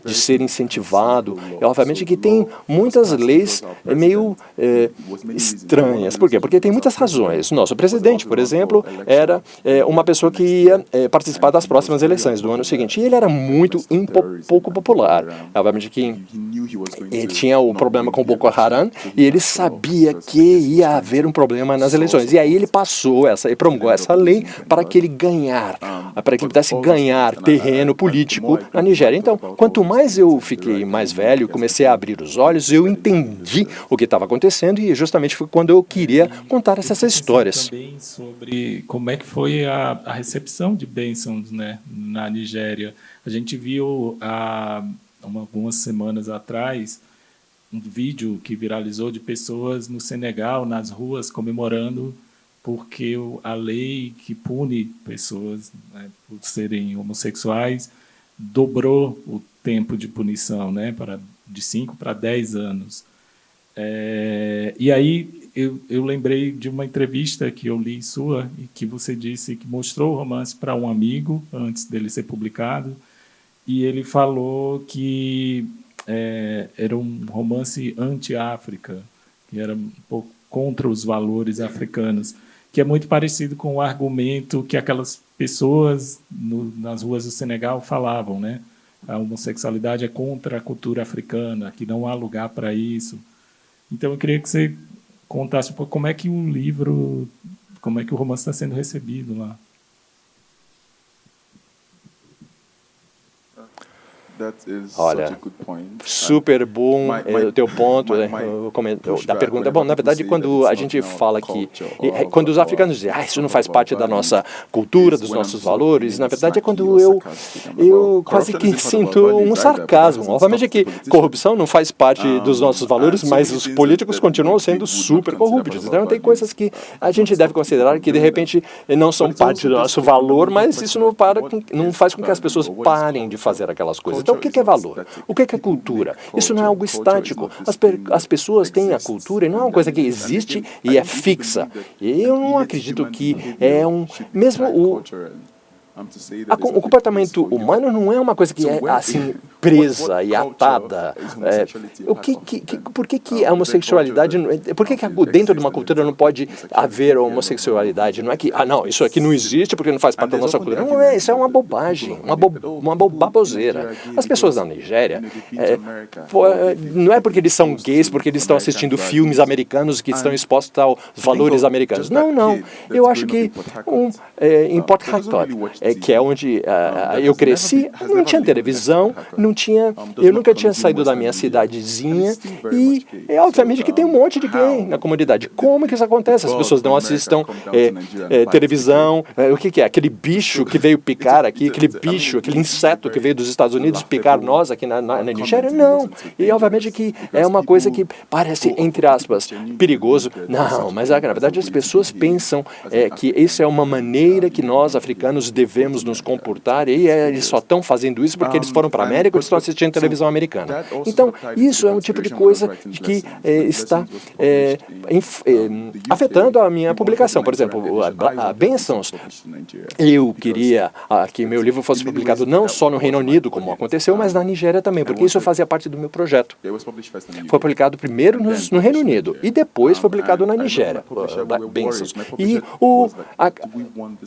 de ser incentivado. E, obviamente que tem muitas leis meio estranhas. Por quê? Porque tem muitas razões. Nosso presidente, por exemplo, era uma pessoa que ia participar das próximas eleições do ano seguinte. E ele era pouco popular. Obviamente que ele tinha o problema com Boko Haram e ele sabia que ia haver um problema nas eleições. E aí ele promulgou essa lei para que ele pudesse ganhar terreno político na Nigéria. Então, quanto mais eu fiquei mais velho, comecei a abrir os olhos, eu entendi o que estava acontecendo e justamente foi quando eu queria contar essas histórias. Também sobre como é que foi a recepção de bênçãos, né, na Nigéria. A gente viu há algumas semanas atrás um vídeo que viralizou de pessoas no Senegal, nas ruas, comemorando porque a lei que pune pessoas, né, por serem homossexuais dobrou o tempo de punição, né, de 5 para 10 anos. E aí eu lembrei de uma entrevista que eu li sua, e que você disse que mostrou o romance para um amigo antes dele ser publicado, e ele falou que era um romance anti-África, que era um pouco contra os valores africanos, que é muito parecido com o argumento que aquelas pessoas nas ruas do Senegal falavam, né? A homossexualidade é contra a cultura africana, que não há lugar para isso. Então, eu queria que você contasse um pouco como é que o romance está sendo recebido lá. Olha, super bom o teu ponto da pergunta. Bom, na verdade, quando a gente fala que... Quando os africanos dizem, isso não faz parte da nossa cultura, dos nossos valores, na verdade é quando eu quase que sinto um sarcasmo. Obviamente que corrupção não faz parte dos nossos valores, mas os políticos continuam sendo super corruptos. Então, tem coisas que a gente deve considerar que, de repente, não são parte do nosso valor, mas isso não faz com que as pessoas parem de fazer aquelas coisas. Então, o que é valor? O que é cultura? Isso não é algo estático. As pessoas têm a cultura e não é uma coisa que existe e é fixa. E eu não acredito que é mesmo o comportamento humano não é uma coisa que é assim presa e atada. Por que a homossexualidade... Por que dentro de uma cultura não pode haver homossexualidade? Não é que, não, isso aqui não existe porque não faz parte da nossa cultura. Não é, isso é uma bobagem, uma baboseira. As pessoas da Nigéria, não é porque eles são gays, porque eles estão assistindo filmes americanos que estão expostos aos valores americanos. Não. Eu acho que em Port Harcourt, que é onde eu cresci, não tinha televisão, eu nunca tinha saído da minha cidadezinha e obviamente que tem um monte de gay na comunidade. Como que isso acontece? As pessoas não assistem televisão. O que é? Aquele bicho que veio picar aqui, aquele inseto que veio dos Estados Unidos picar nós aqui na Nigéria? Não. E obviamente que é uma coisa que parece, entre aspas, perigoso. Não, mas na verdade as pessoas pensam que isso é uma maneira que nós, africanos, devemos nos comportar e eles só estão fazendo isso porque eles foram para a América ou estão assistindo televisão americana. Então, isso é um tipo de coisa que está afetando a minha publicação. Por exemplo, a Bênçãos, eu queria que meu livro fosse publicado não só no Reino Unido, como aconteceu, mas na Nigéria também, porque isso fazia parte do meu projeto. Foi publicado primeiro no Reino Unido e depois foi publicado na Nigéria, Bênçãos. E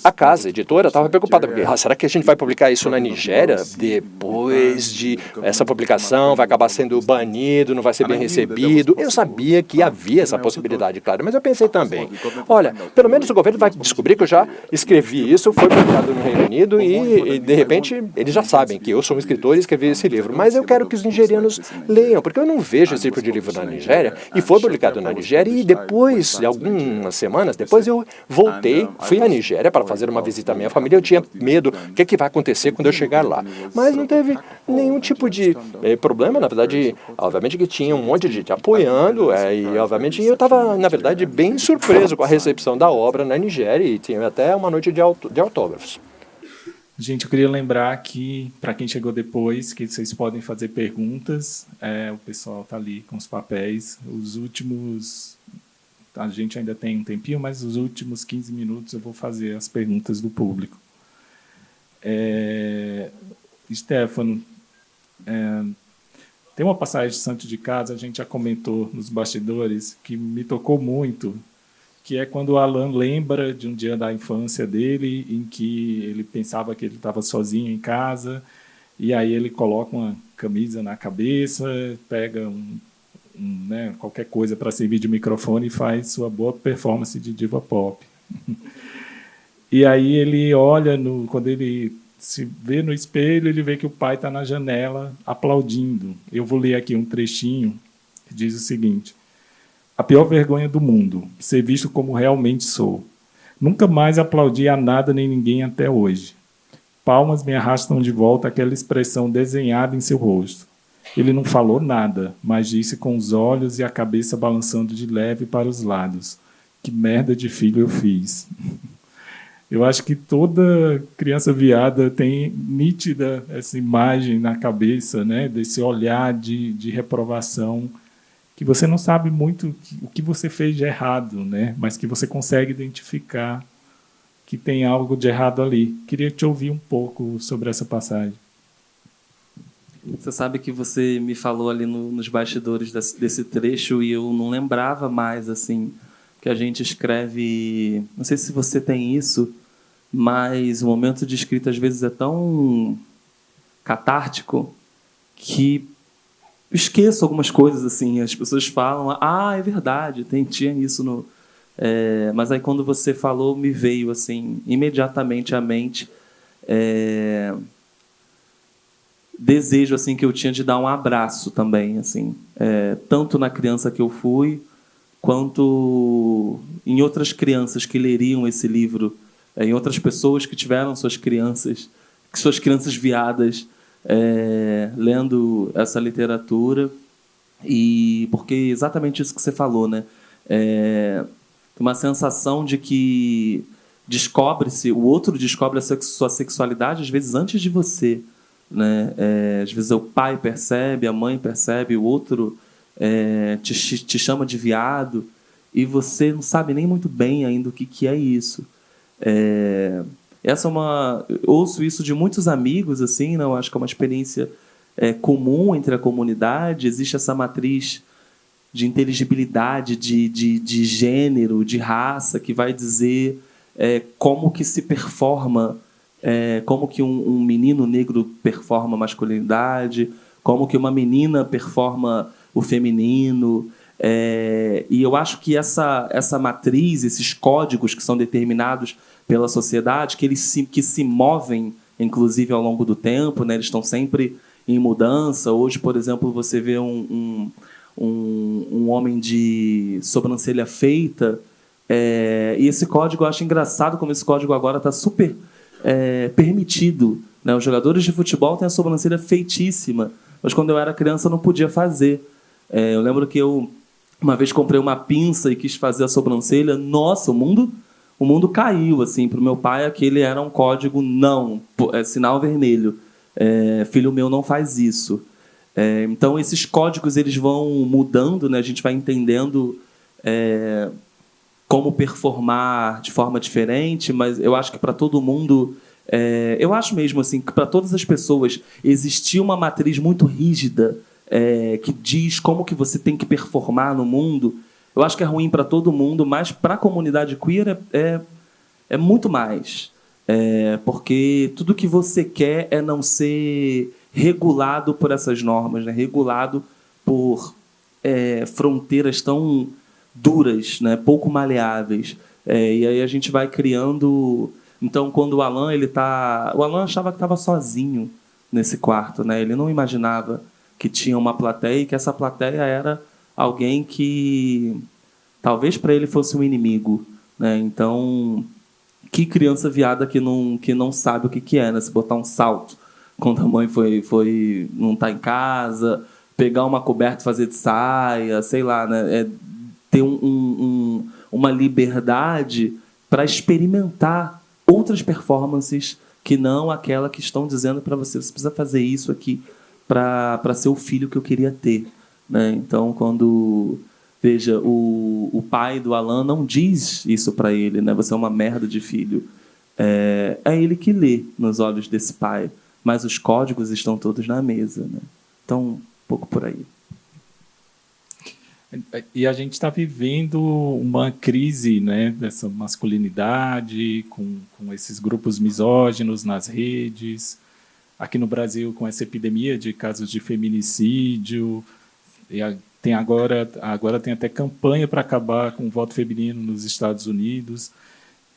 a casa editora estava preocupada, porque será que a gente vai publicar isso na Nigéria depois de essa publicação, vai acabar sendo banido, não vai ser bem recebido? Eu sabia que havia essa possibilidade, claro, mas eu pensei também, olha, pelo menos o governo vai descobrir que eu já escrevi isso, foi publicado no Reino Unido e de repente, eles já sabem que eu sou um escritor e escrevi esse livro, mas eu quero que os nigerianos leiam, porque eu não vejo esse tipo de livro na Nigéria, e foi publicado na Nigéria, e depois, de algumas semanas depois, eu voltei, fui à Nigéria para fazer uma visita à minha família, eu tinha medo, o que vai acontecer quando eu chegar lá? Mas não teve nenhum tipo de problema, na verdade, obviamente que tinha um monte de gente apoiando, e obviamente eu estava, na verdade, bem surpreso com a recepção da obra na Nigéria, e tinha até uma noite de autógrafos. Gente, eu queria lembrar que, para quem chegou depois, que vocês podem fazer perguntas, o pessoal está ali com os papéis, os últimos... A gente ainda tem um tempinho, mas os últimos 15 minutos eu vou fazer as perguntas do público. Stefano, tem uma passagem de Santo de Casa, a gente já comentou nos bastidores, que me tocou muito, que é quando o Alan lembra de um dia da infância dele, em que ele pensava que ele estava sozinho em casa, e aí ele coloca uma camisa na cabeça, pega qualquer coisa para servir de microfone e faz sua boa performance de diva pop. E aí ele olha, quando ele se vê no espelho, ele vê que o pai está na janela aplaudindo. Eu vou ler aqui um trechinho que diz o seguinte: a pior vergonha do mundo, ser visto como realmente sou. Nunca mais aplaudi a nada nem ninguém até hoje. Palmas me arrastam de volta àquela expressão desenhada em seu rosto. Ele não falou nada, mas disse com os olhos e a cabeça balançando de leve para os lados: que merda de filho eu fiz. Eu acho que toda criança viada tem nítida essa imagem na cabeça, né, desse olhar de reprovação, que você não sabe muito o que você fez de errado, né, mas que você consegue identificar que tem algo de errado ali. Queria te ouvir um pouco sobre essa passagem. Você sabe que você me falou ali nos bastidores desse trecho e eu não lembrava mais, assim, que a gente escreve... Não sei se você tem isso, mas o momento de escrita às vezes é tão catártico que eu esqueço algumas coisas, assim. As pessoas falam, é verdade, tinha isso no... mas aí quando você falou, me veio, assim, imediatamente à mente... desejo assim que eu tinha de dar um abraço também, assim, tanto na criança que eu fui, quanto em outras crianças que leriam esse livro, em outras pessoas que tiveram suas crianças viadas lendo essa literatura, e porque exatamente isso que você falou, né? Uma sensação de que o outro descobre a sua sexualidade às vezes antes de você. né? Às vezes o pai percebe, a mãe percebe, o outro te chama de viado e você não sabe nem muito bem ainda o que é isso. Eu ouço isso de muitos amigos, assim, não? Acho que é uma experiência comum entre a comunidade. Existe essa matriz de inteligibilidade, de gênero, de raça, que vai dizer como que se performa, como que um menino negro performa a masculinidade, como que uma menina performa o feminino. E eu acho que essa matriz, esses códigos que são determinados pela sociedade, que se movem, inclusive, ao longo do tempo, né? Eles estão sempre em mudança. Hoje, por exemplo, você vê um homem de sobrancelha feita, e esse código, eu acho engraçado como esse código agora está super permitido, né? Os jogadores de futebol têm a sobrancelha feitíssima, mas quando eu era criança eu não podia fazer. Eu lembro que eu uma vez comprei uma pinça e quis fazer a sobrancelha. Nossa, o mundo caiu, assim. Para o meu pai, aquele era um código não, sinal vermelho. Filho meu não faz isso. Então, esses códigos eles vão mudando, né? A gente vai entendendo como performar de forma diferente, mas eu acho que para todo mundo... eu acho mesmo assim, que para todas as pessoas existia uma matriz muito rígida que diz como que você tem que performar no mundo. Eu acho que é ruim para todo mundo, mas para a comunidade queer é muito mais. Porque tudo que você quer é não ser regulado por essas normas, né? Regulado por fronteiras tão duras, né? Pouco maleáveis. E aí a gente vai criando... Então, quando o Alan achava que estava sozinho nesse quarto, né? Ele não imaginava que tinha uma plateia e que essa plateia era alguém que talvez para ele fosse um inimigo, né? Então, que criança viada que não sabe o que é, né? Se botar um salto quando a mãe não está em casa, pegar uma coberta e fazer de saia, sei lá, né? Ter uma liberdade para experimentar outras performances que não aquela que estão dizendo para você precisa fazer isso aqui para ser o filho que eu queria ter, né? Então, veja, o pai do Alan não diz isso para ele, né? Você é uma merda de filho. É ele que lê nos olhos desse pai, mas os códigos estão todos na mesa, né? Então, um pouco por aí. E a gente está vivendo uma crise, né, dessa masculinidade, com esses grupos misóginos nas redes. Aqui no Brasil, com essa epidemia de casos de feminicídio, tem agora tem até campanha para acabar com o voto feminino nos Estados Unidos.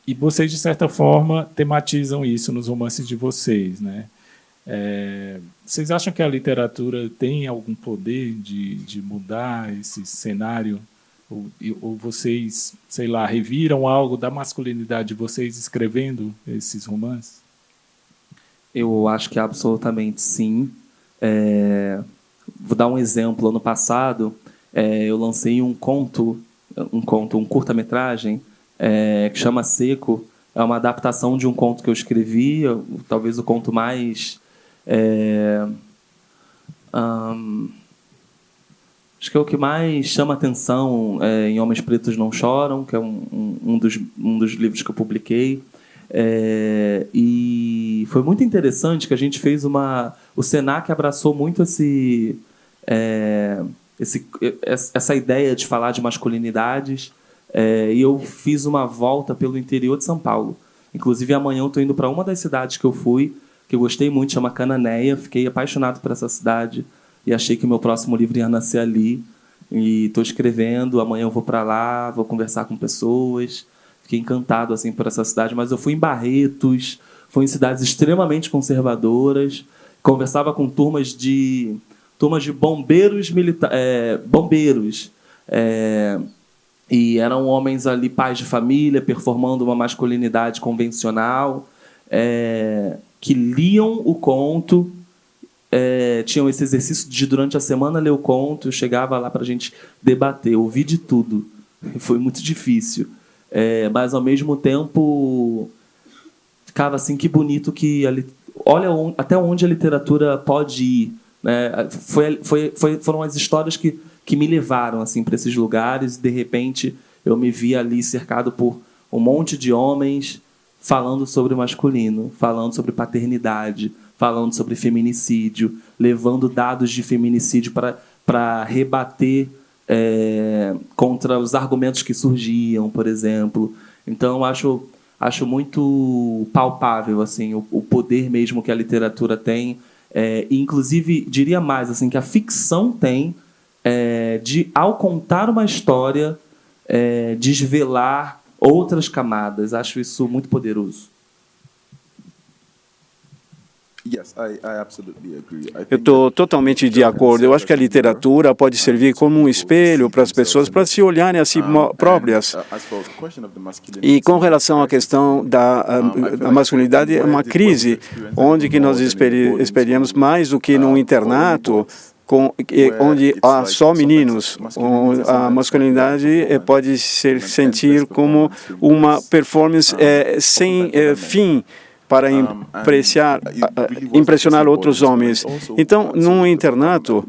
E vocês, de certa forma, tematizam isso nos romances de vocês, né? Vocês acham que a literatura tem algum poder de mudar esse cenário? Ou vocês, sei lá, reviram algo da masculinidade de vocês escrevendo esses romances? Eu acho que absolutamente sim. Vou dar um exemplo. Ano passado, eu lancei um curta-metragem que chama Seco. É uma adaptação de um conto que eu escrevi, talvez o conto mais... acho que é o que mais chama atenção em Homens Pretos Não Choram, que é um dos livros que eu publiquei. E foi muito interessante que a gente fez o Senac abraçou muito essa ideia de falar de masculinidades, e eu fiz uma volta pelo interior de São Paulo. Inclusive, amanhã eu estou indo para uma das cidades que eu fui, que eu gostei muito, chama Cananéia. Fiquei apaixonado por essa cidade e achei que o meu próximo livro ia nascer ali. E estou escrevendo, amanhã eu vou para lá, vou conversar com pessoas. Fiquei encantado assim, por essa cidade, mas eu fui em Barretos, fui em cidades extremamente conservadoras, conversava com turmas de bombeiros bombeiros, e eram homens ali, pais de família, performando uma masculinidade convencional, que liam o conto, tinham esse exercício de, durante a semana, ler o conto. Eu chegava lá para a gente debater, ouvir de tudo. Foi muito difícil. Mas, ao mesmo tempo, ficava assim, que bonito que olha até onde a literatura pode ir, né? Foram as histórias que me levaram assim para esses lugares, e de repente eu me vi ali cercado por um monte de homens falando sobre o masculino, falando sobre paternidade, falando sobre feminicídio, levando dados de feminicídio para rebater contra os argumentos que surgiam, por exemplo. Então, acho muito palpável assim, o poder mesmo que a literatura tem, e, inclusive, diria mais, assim, que a ficção tem de, ao contar uma história, desvelar outras camadas. Acho isso muito poderoso. Eu estou totalmente de acordo. Eu acho que a literatura pode servir como um espelho para as pessoas, para se olharem a si próprias. E com relação à questão da masculinidade, é uma crise onde que nós experiemos mais do que num internato, onde há só meninos. A masculinidade pode ser sentir como uma performance sem fim, para impressionar outros homens. Então, num internato,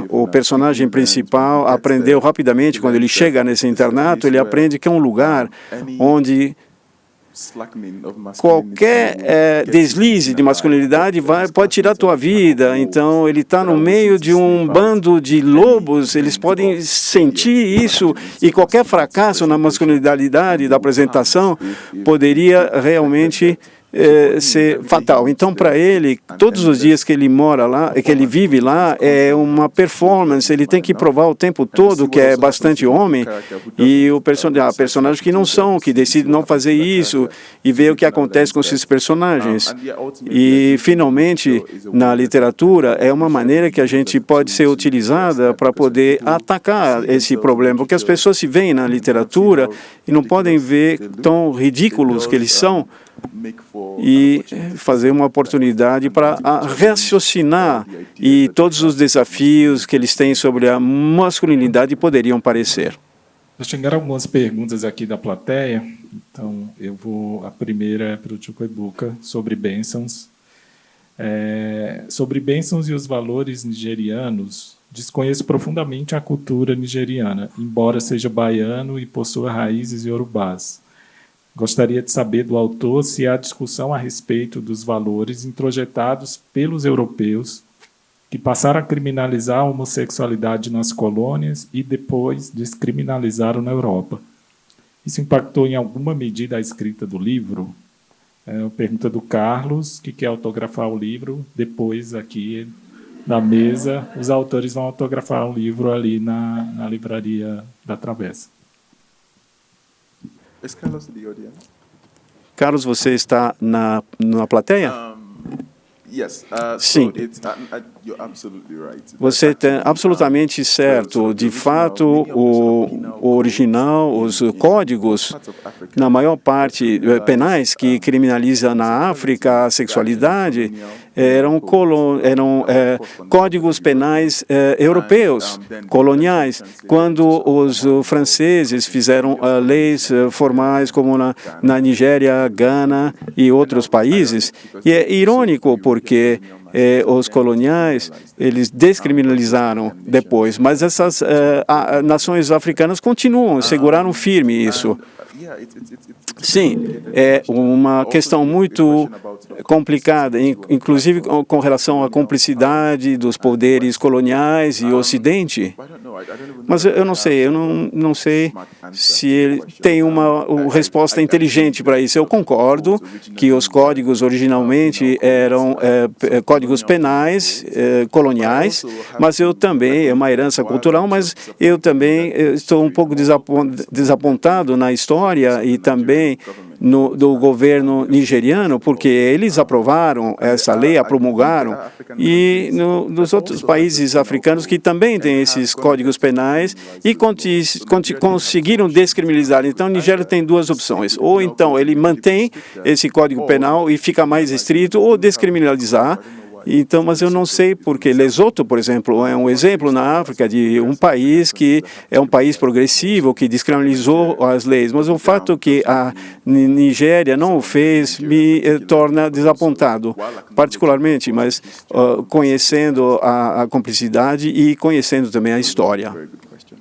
o personagem principal aprendeu rapidamente, quando ele chega nesse internato, ele aprende que é um lugar onde qualquer deslize de masculinidade pode tirar a tua vida. Então, ele está no meio de um bando de lobos, eles podem sentir isso, e qualquer fracasso na masculinidade da apresentação poderia realmente ser fatal. Então, para ele, todos os dias que ele mora lá, que ele vive lá, é uma performance. Ele tem que provar o tempo todo que é bastante homem, e há personagens que não são, que decidem não fazer isso, e ver o que acontece com esses personagens. E, finalmente, na literatura, é uma maneira que a gente pode ser utilizada para poder atacar esse problema, porque as pessoas se veem na literatura e não podem ver tão ridículos que eles são, e fazer uma oportunidade para raciocinar, e todos os desafios que eles têm sobre a masculinidade poderiam parecer. Chegaram algumas perguntas aqui da plateia, então a primeira é para o Chukwuebuka, sobre bênçãos. Sobre bênçãos e os valores nigerianos, desconheço profundamente a cultura nigeriana, embora seja baiano e possua raízes iorubás. Gostaria de saber do autor se há discussão a respeito dos valores introjetados pelos europeus que passaram a criminalizar a homossexualidade nas colônias e depois descriminalizaram na Europa. Isso impactou em alguma medida a escrita do livro? A pergunta do Carlos, que quer autografar o livro. Depois, aqui na mesa, os autores vão autografar o livro ali na livraria da Travessa. Carlos, você está na plateia? Sim. Você está absolutamente certo. De fato, o original, os códigos, na maior parte penais que criminalizam na África a sexualidade, eram códigos penais europeus, coloniais. Quando os franceses fizeram leis formais, como na Nigéria, Gana e outros países, e é irônico porque os coloniais, eles descriminalizaram depois, mas essas nações africanas continuam, seguraram firme isso. Sim, é uma questão muito complicada, inclusive com relação à cumplicidade dos poderes coloniais e Ocidente. Mas eu não sei se ele tem uma resposta inteligente para isso. Eu concordo que os códigos originalmente eram códigos penais coloniais, mas eu também, é uma herança cultural, mas eu também estou um pouco desapontado na história e também do governo nigeriano, porque eles aprovaram essa lei, a promulgaram, e nos outros países africanos que também têm esses códigos penais e conseguiram descriminalizar. Então, a Nigéria tem duas opções. Ou então ele mantém esse código penal e fica mais estrito, ou descriminalizar. Então, mas eu não sei porque Lesoto, por exemplo, é um exemplo na África de um país que é um país progressivo, que descriminalizou as leis, mas o fato que a Nigéria não o fez me torna desapontado, particularmente, mas conhecendo a cumplicidade e conhecendo também a história.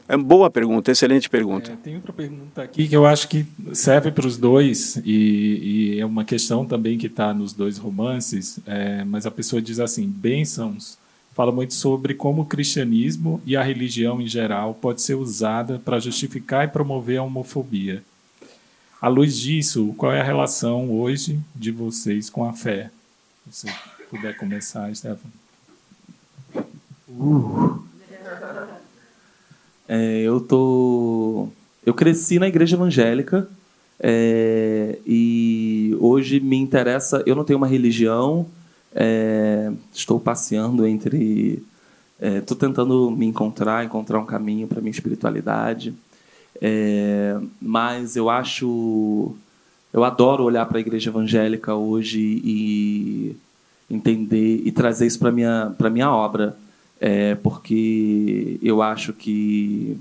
É uma boa pergunta, excelente pergunta. Tem outra pergunta aqui que eu acho que serve para os dois, e é uma questão também que está nos dois romances, mas a pessoa diz assim, Bênçãos fala muito sobre como o cristianismo e a religião em geral pode ser usada para justificar e promover a homofobia. À luz disso, qual é a relação hoje de vocês com a fé? Se você puder começar, Stefano. Eu cresci na igreja evangélica e hoje me interessa. Eu não tenho uma religião, estou passeando entre. Estou tentando me encontrar um caminho para minha espiritualidade, mas eu adoro olhar para a igreja evangélica hoje e entender e trazer isso para minha obra. Porque eu acho que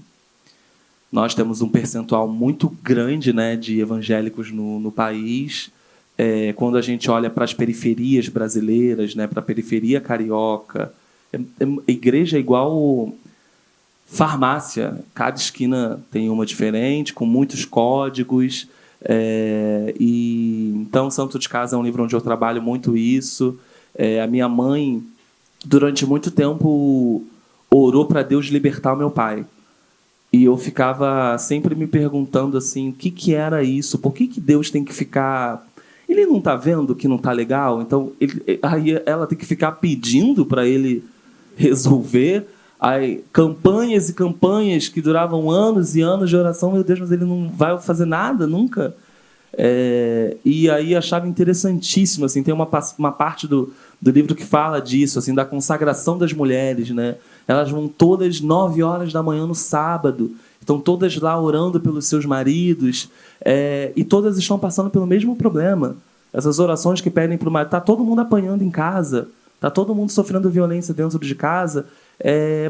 nós temos um percentual muito grande, né, de evangélicos no país. Quando a gente olha para as periferias brasileiras, né, para a periferia carioca, a igreja é igual farmácia. Cada esquina tem uma diferente, com muitos códigos. Então, Santo de Casa é um livro onde eu trabalho muito isso. A minha mãe, durante muito tempo, orou para Deus libertar o meu pai. E eu ficava sempre me perguntando assim, o que era isso? Por que Deus tem que ficar... Ele não está vendo que não está legal? Então, aí ela tem que ficar pedindo para ele resolver. Aí, campanhas e campanhas que duravam anos e anos de oração. Meu Deus, mas ele não vai fazer nada nunca? E aí achava interessantíssimo. Assim, tem uma parte do livro que fala disso, assim, da consagração das mulheres, né? Elas vão todas 9 horas da manhã no sábado, estão todas lá orando pelos seus maridos, e todas estão passando pelo mesmo problema. Essas orações que pedem para o marido, está todo mundo apanhando em casa, está todo mundo sofrendo violência dentro de casa,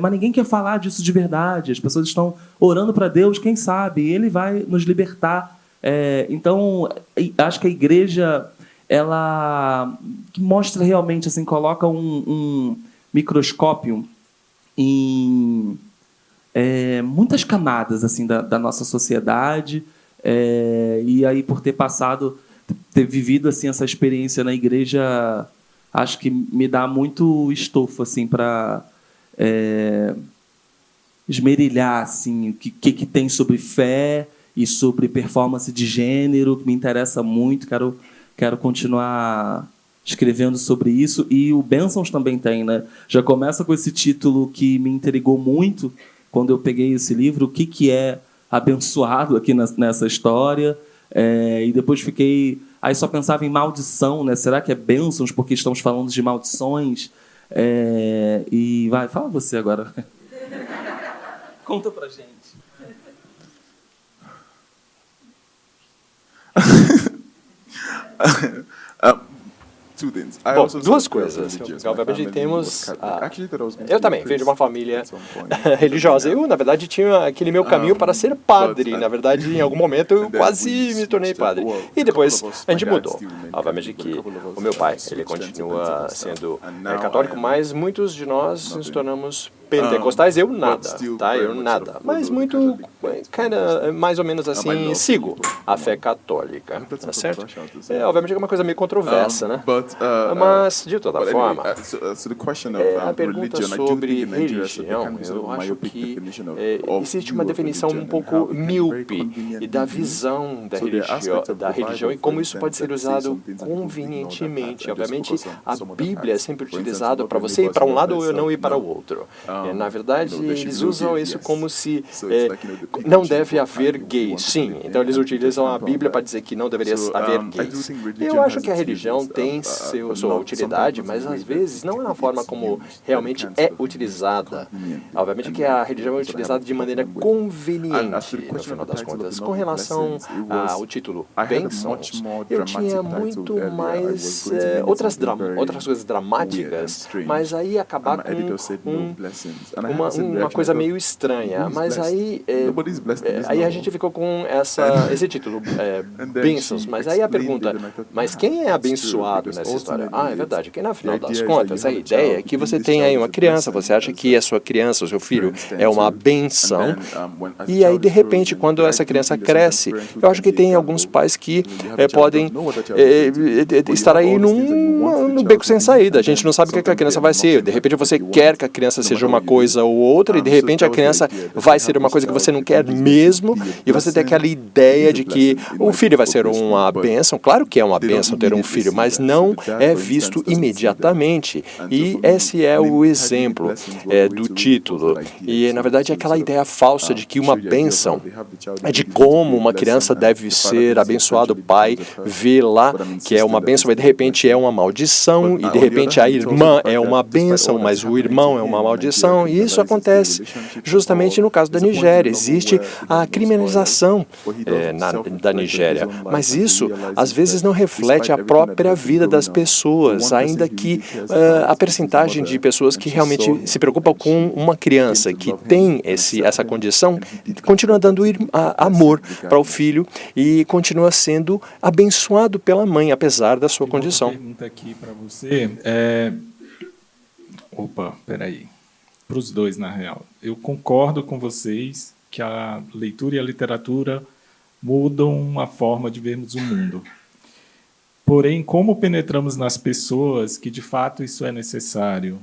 mas ninguém quer falar disso de verdade. As pessoas estão orando para Deus, quem sabe, Ele vai nos libertar. Então, acho que a igreja... ela mostra realmente, assim, coloca um microscópio em muitas camadas assim da nossa sociedade, e aí por ter vivido assim essa experiência na igreja, acho que me dá muito estofo assim para esmerilhar assim o que tem sobre fé e sobre performance de gênero, que me interessa muito. Quero continuar escrevendo sobre isso. E o Bênçãos também tem, né? Já começa com esse título que me intrigou muito quando eu peguei esse livro, o que é abençoado aqui nessa história. E depois aí só pensava em maldição, né? Será que é bênçãos porque estamos falando de maldições? E fala você agora. Conta pra gente. Bom, duas coisas. Obviamente temos... Eu também venho de uma família religiosa. Eu, na verdade, tinha aquele meu caminho para ser padre. Na verdade, em algum momento, eu quase me tornei padre. E depois, a gente mudou. Obviamente que o meu pai, ele continua sendo católico, mas muitos de nós nos tornamos pentecostais. Eu nada, tá? Eu nada. Mas muito, mais ou menos assim, sigo a fé católica, tá certo? Obviamente é uma coisa meio controversa, né? Mas, de toda forma, a pergunta sobre religião, eu acho que existe uma definição um pouco míope e da visão da religião e como isso pode ser usado convenientemente. Obviamente, a Bíblia é sempre utilizada para você ir para um lado ou não ir para o outro. Na verdade, eles usam isso como se não deve haver gays. Sim, então eles utilizam a Bíblia para dizer que não deveria haver gays. Eu acho que a religião tem sua utilidade, mas às vezes não é a forma como realmente é utilizada. Obviamente que a religião é utilizada de maneira conveniente, no final das contas. Com relação ao título Bênçãos, eu tinha muito mais outras coisas dramáticas, mas aí acabar com uma coisa meio estranha. Mas aí a gente ficou com esse título, Bênçãos. Mas aí a pergunta, mas quem é abençoado nessa história? É verdade, que no final das contas, a ideia é que você tem aí uma criança, você acha que a sua criança, o seu filho, é uma benção, e aí, de repente, quando essa criança cresce, eu acho que tem alguns pais que podem estar aí num beco sem saída. A gente não sabe o que a criança vai ser. De repente, você quer que a criança seja uma coisa ou outra, e de repente a criança vai ser uma coisa que você não quer mesmo, e você tem aquela ideia de que o filho vai ser uma bênção. Claro que é uma bênção ter um filho, mas não é visto imediatamente. E esse é o exemplo do título. E, na verdade, é aquela ideia falsa de que uma bênção é de como uma criança deve ser abençoada. O pai vê lá que é uma bênção, mas de repente é uma maldição, e de repente a irmã é uma bênção, mas o irmão é uma maldição. E isso acontece justamente no caso da Nigéria. Existe a criminalização da Nigéria, mas isso às vezes não reflete a própria vida das pessoas, ainda que a percentagem de pessoas que realmente se preocupam com uma criança que tem essa condição continua dando amor para o filho e continua sendo abençoado pela mãe, apesar da sua condição. Uma pergunta aqui para você. Peraí. Para os dois, na real. Eu concordo com vocês que a leitura e a literatura mudam a forma de vermos o mundo. Porém, como penetramos nas pessoas que, de fato, isso é necessário?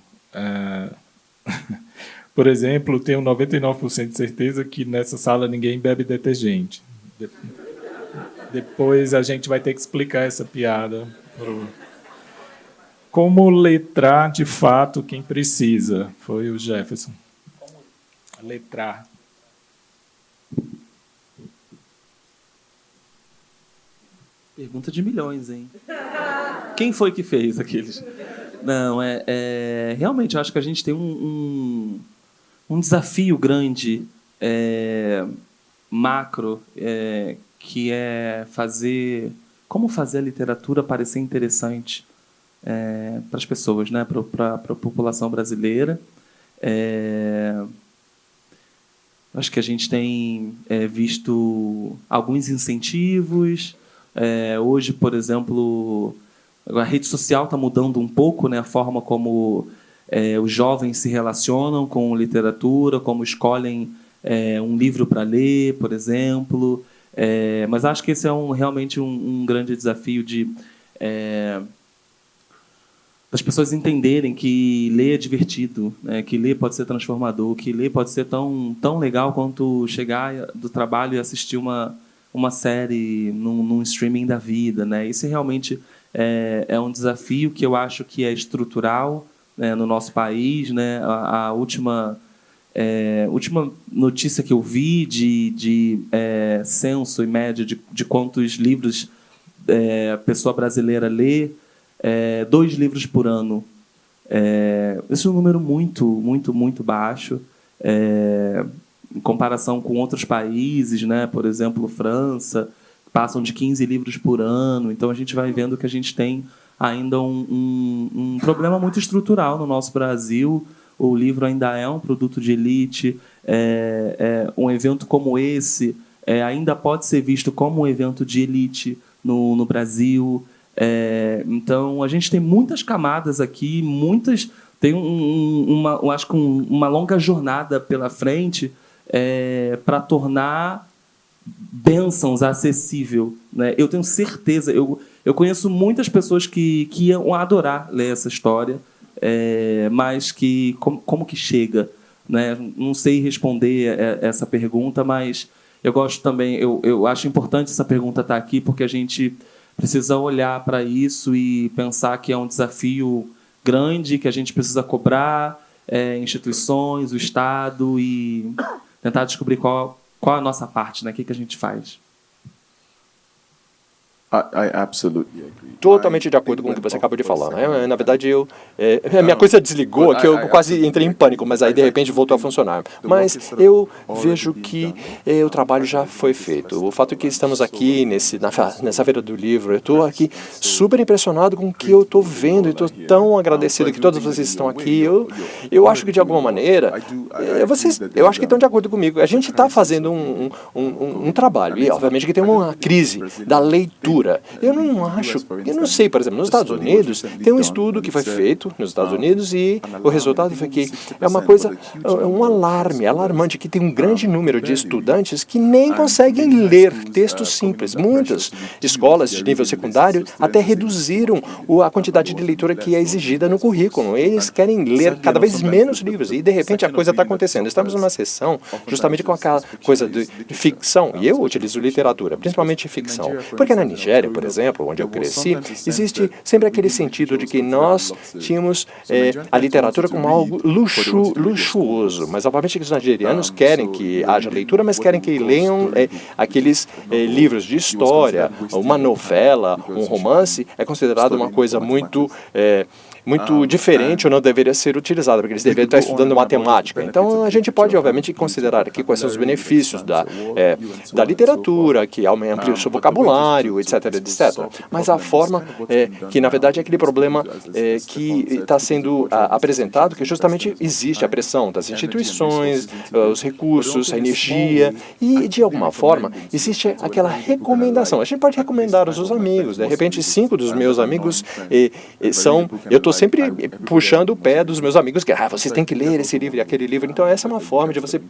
Por exemplo, tenho 99% de certeza que nessa sala ninguém bebe detergente. Depois a gente vai ter que explicar essa piada. Como letrar, de fato, quem precisa? Foi o Jefferson. Letrar. Pergunta de milhões, hein? Quem foi que fez aqueles? Não, realmente, eu acho que a gente tem um desafio grande, macro, que é como fazer a literatura parecer interessante para as pessoas, né? Para a população brasileira. Acho que a gente tem visto alguns incentivos. Hoje, por exemplo, a rede social está mudando um pouco, né, a forma como os jovens se relacionam com literatura, como escolhem um livro para ler, por exemplo. Mas acho que esse é realmente um grande desafio das pessoas entenderem que ler é divertido, né, que ler pode ser transformador, que ler pode ser tão legal quanto chegar do trabalho e assistir uma série num streaming da vida, né? Isso realmente é um desafio que eu acho que é estrutural, né, no nosso país, né? A última notícia que eu vi de censo e média de quantos livros a pessoa brasileira lê, 2 livros por ano. Esse é um número muito, muito, muito baixo. Em comparação com outros países, né? Por exemplo, França, passam de 15 livros por ano. Então, a gente vai vendo que a gente tem ainda um problema muito estrutural no nosso Brasil. O livro ainda é um produto de elite. Um evento como esse ainda pode ser visto como um evento de elite no Brasil. Então, a gente tem muitas camadas aqui, tem acho que uma longa jornada pela frente para tornar bênçãos acessível, né? Eu tenho certeza, eu conheço muitas pessoas que iam adorar ler essa história, mas que como que chega, né? Não sei responder essa pergunta, mas eu gosto também, eu acho importante essa pergunta estar aqui, porque a gente precisa olhar para isso e pensar que é um desafio grande, que a gente precisa cobrar, instituições, o Estado e tentar descobrir qual é a nossa parte, né? O que a gente faz. I absolutely agree. Totalmente de acordo com o que você acabou de falar, né? Na verdade, a minha coisa desligou aqui, eu quase entrei em pânico, mas aí de repente voltou a funcionar. Mas eu vejo que o trabalho já foi feito. O fato é que estamos aqui nessa feira do livro, eu estou aqui super impressionado com o que eu estou vendo e estou tão agradecido que todos vocês estão aqui. Eu acho que de alguma maneira, eu acho que estão de acordo comigo. A gente está fazendo um trabalho e obviamente que tem uma crise da leitura. Eu não sei, por exemplo, nos Estados Unidos, tem um estudo que foi feito nos Estados Unidos e o resultado foi que é uma coisa, um alarmante, que tem um grande número de estudantes que nem conseguem ler textos simples. Muitas escolas de nível secundário até reduziram a quantidade de leitura que é exigida no currículo. Eles querem ler cada vez menos livros e, de repente, a coisa está acontecendo. Estamos numa sessão justamente com aquela coisa de ficção, e eu utilizo literatura, principalmente ficção, porque na Nigéria, por exemplo, onde eu cresci, existe sempre aquele sentido de que nós tínhamos a literatura como algo luxuoso, mas obviamente que os nigerianos querem que haja leitura, mas querem que leiam aqueles livros de história, uma novela, um romance, é considerado uma coisa muito diferente ou não deveria ser utilizada, porque eles deveriam estar estudando matemática. Então, a gente pode, obviamente, considerar aqui quais são os benefícios da literatura, que amplia o seu vocabulário, etc., etc. Mas a forma que, na verdade, é aquele problema que está sendo apresentado, que justamente existe a pressão das instituições, os recursos, a energia, e, de alguma forma, existe aquela recomendação. A gente pode recomendar aos seus amigos. De repente, 5 dos meus amigos são... Eu estou sempre puxando o pé dos meus amigos que vocês têm que ler esse livro e aquele livro. Então, essa é uma forma de você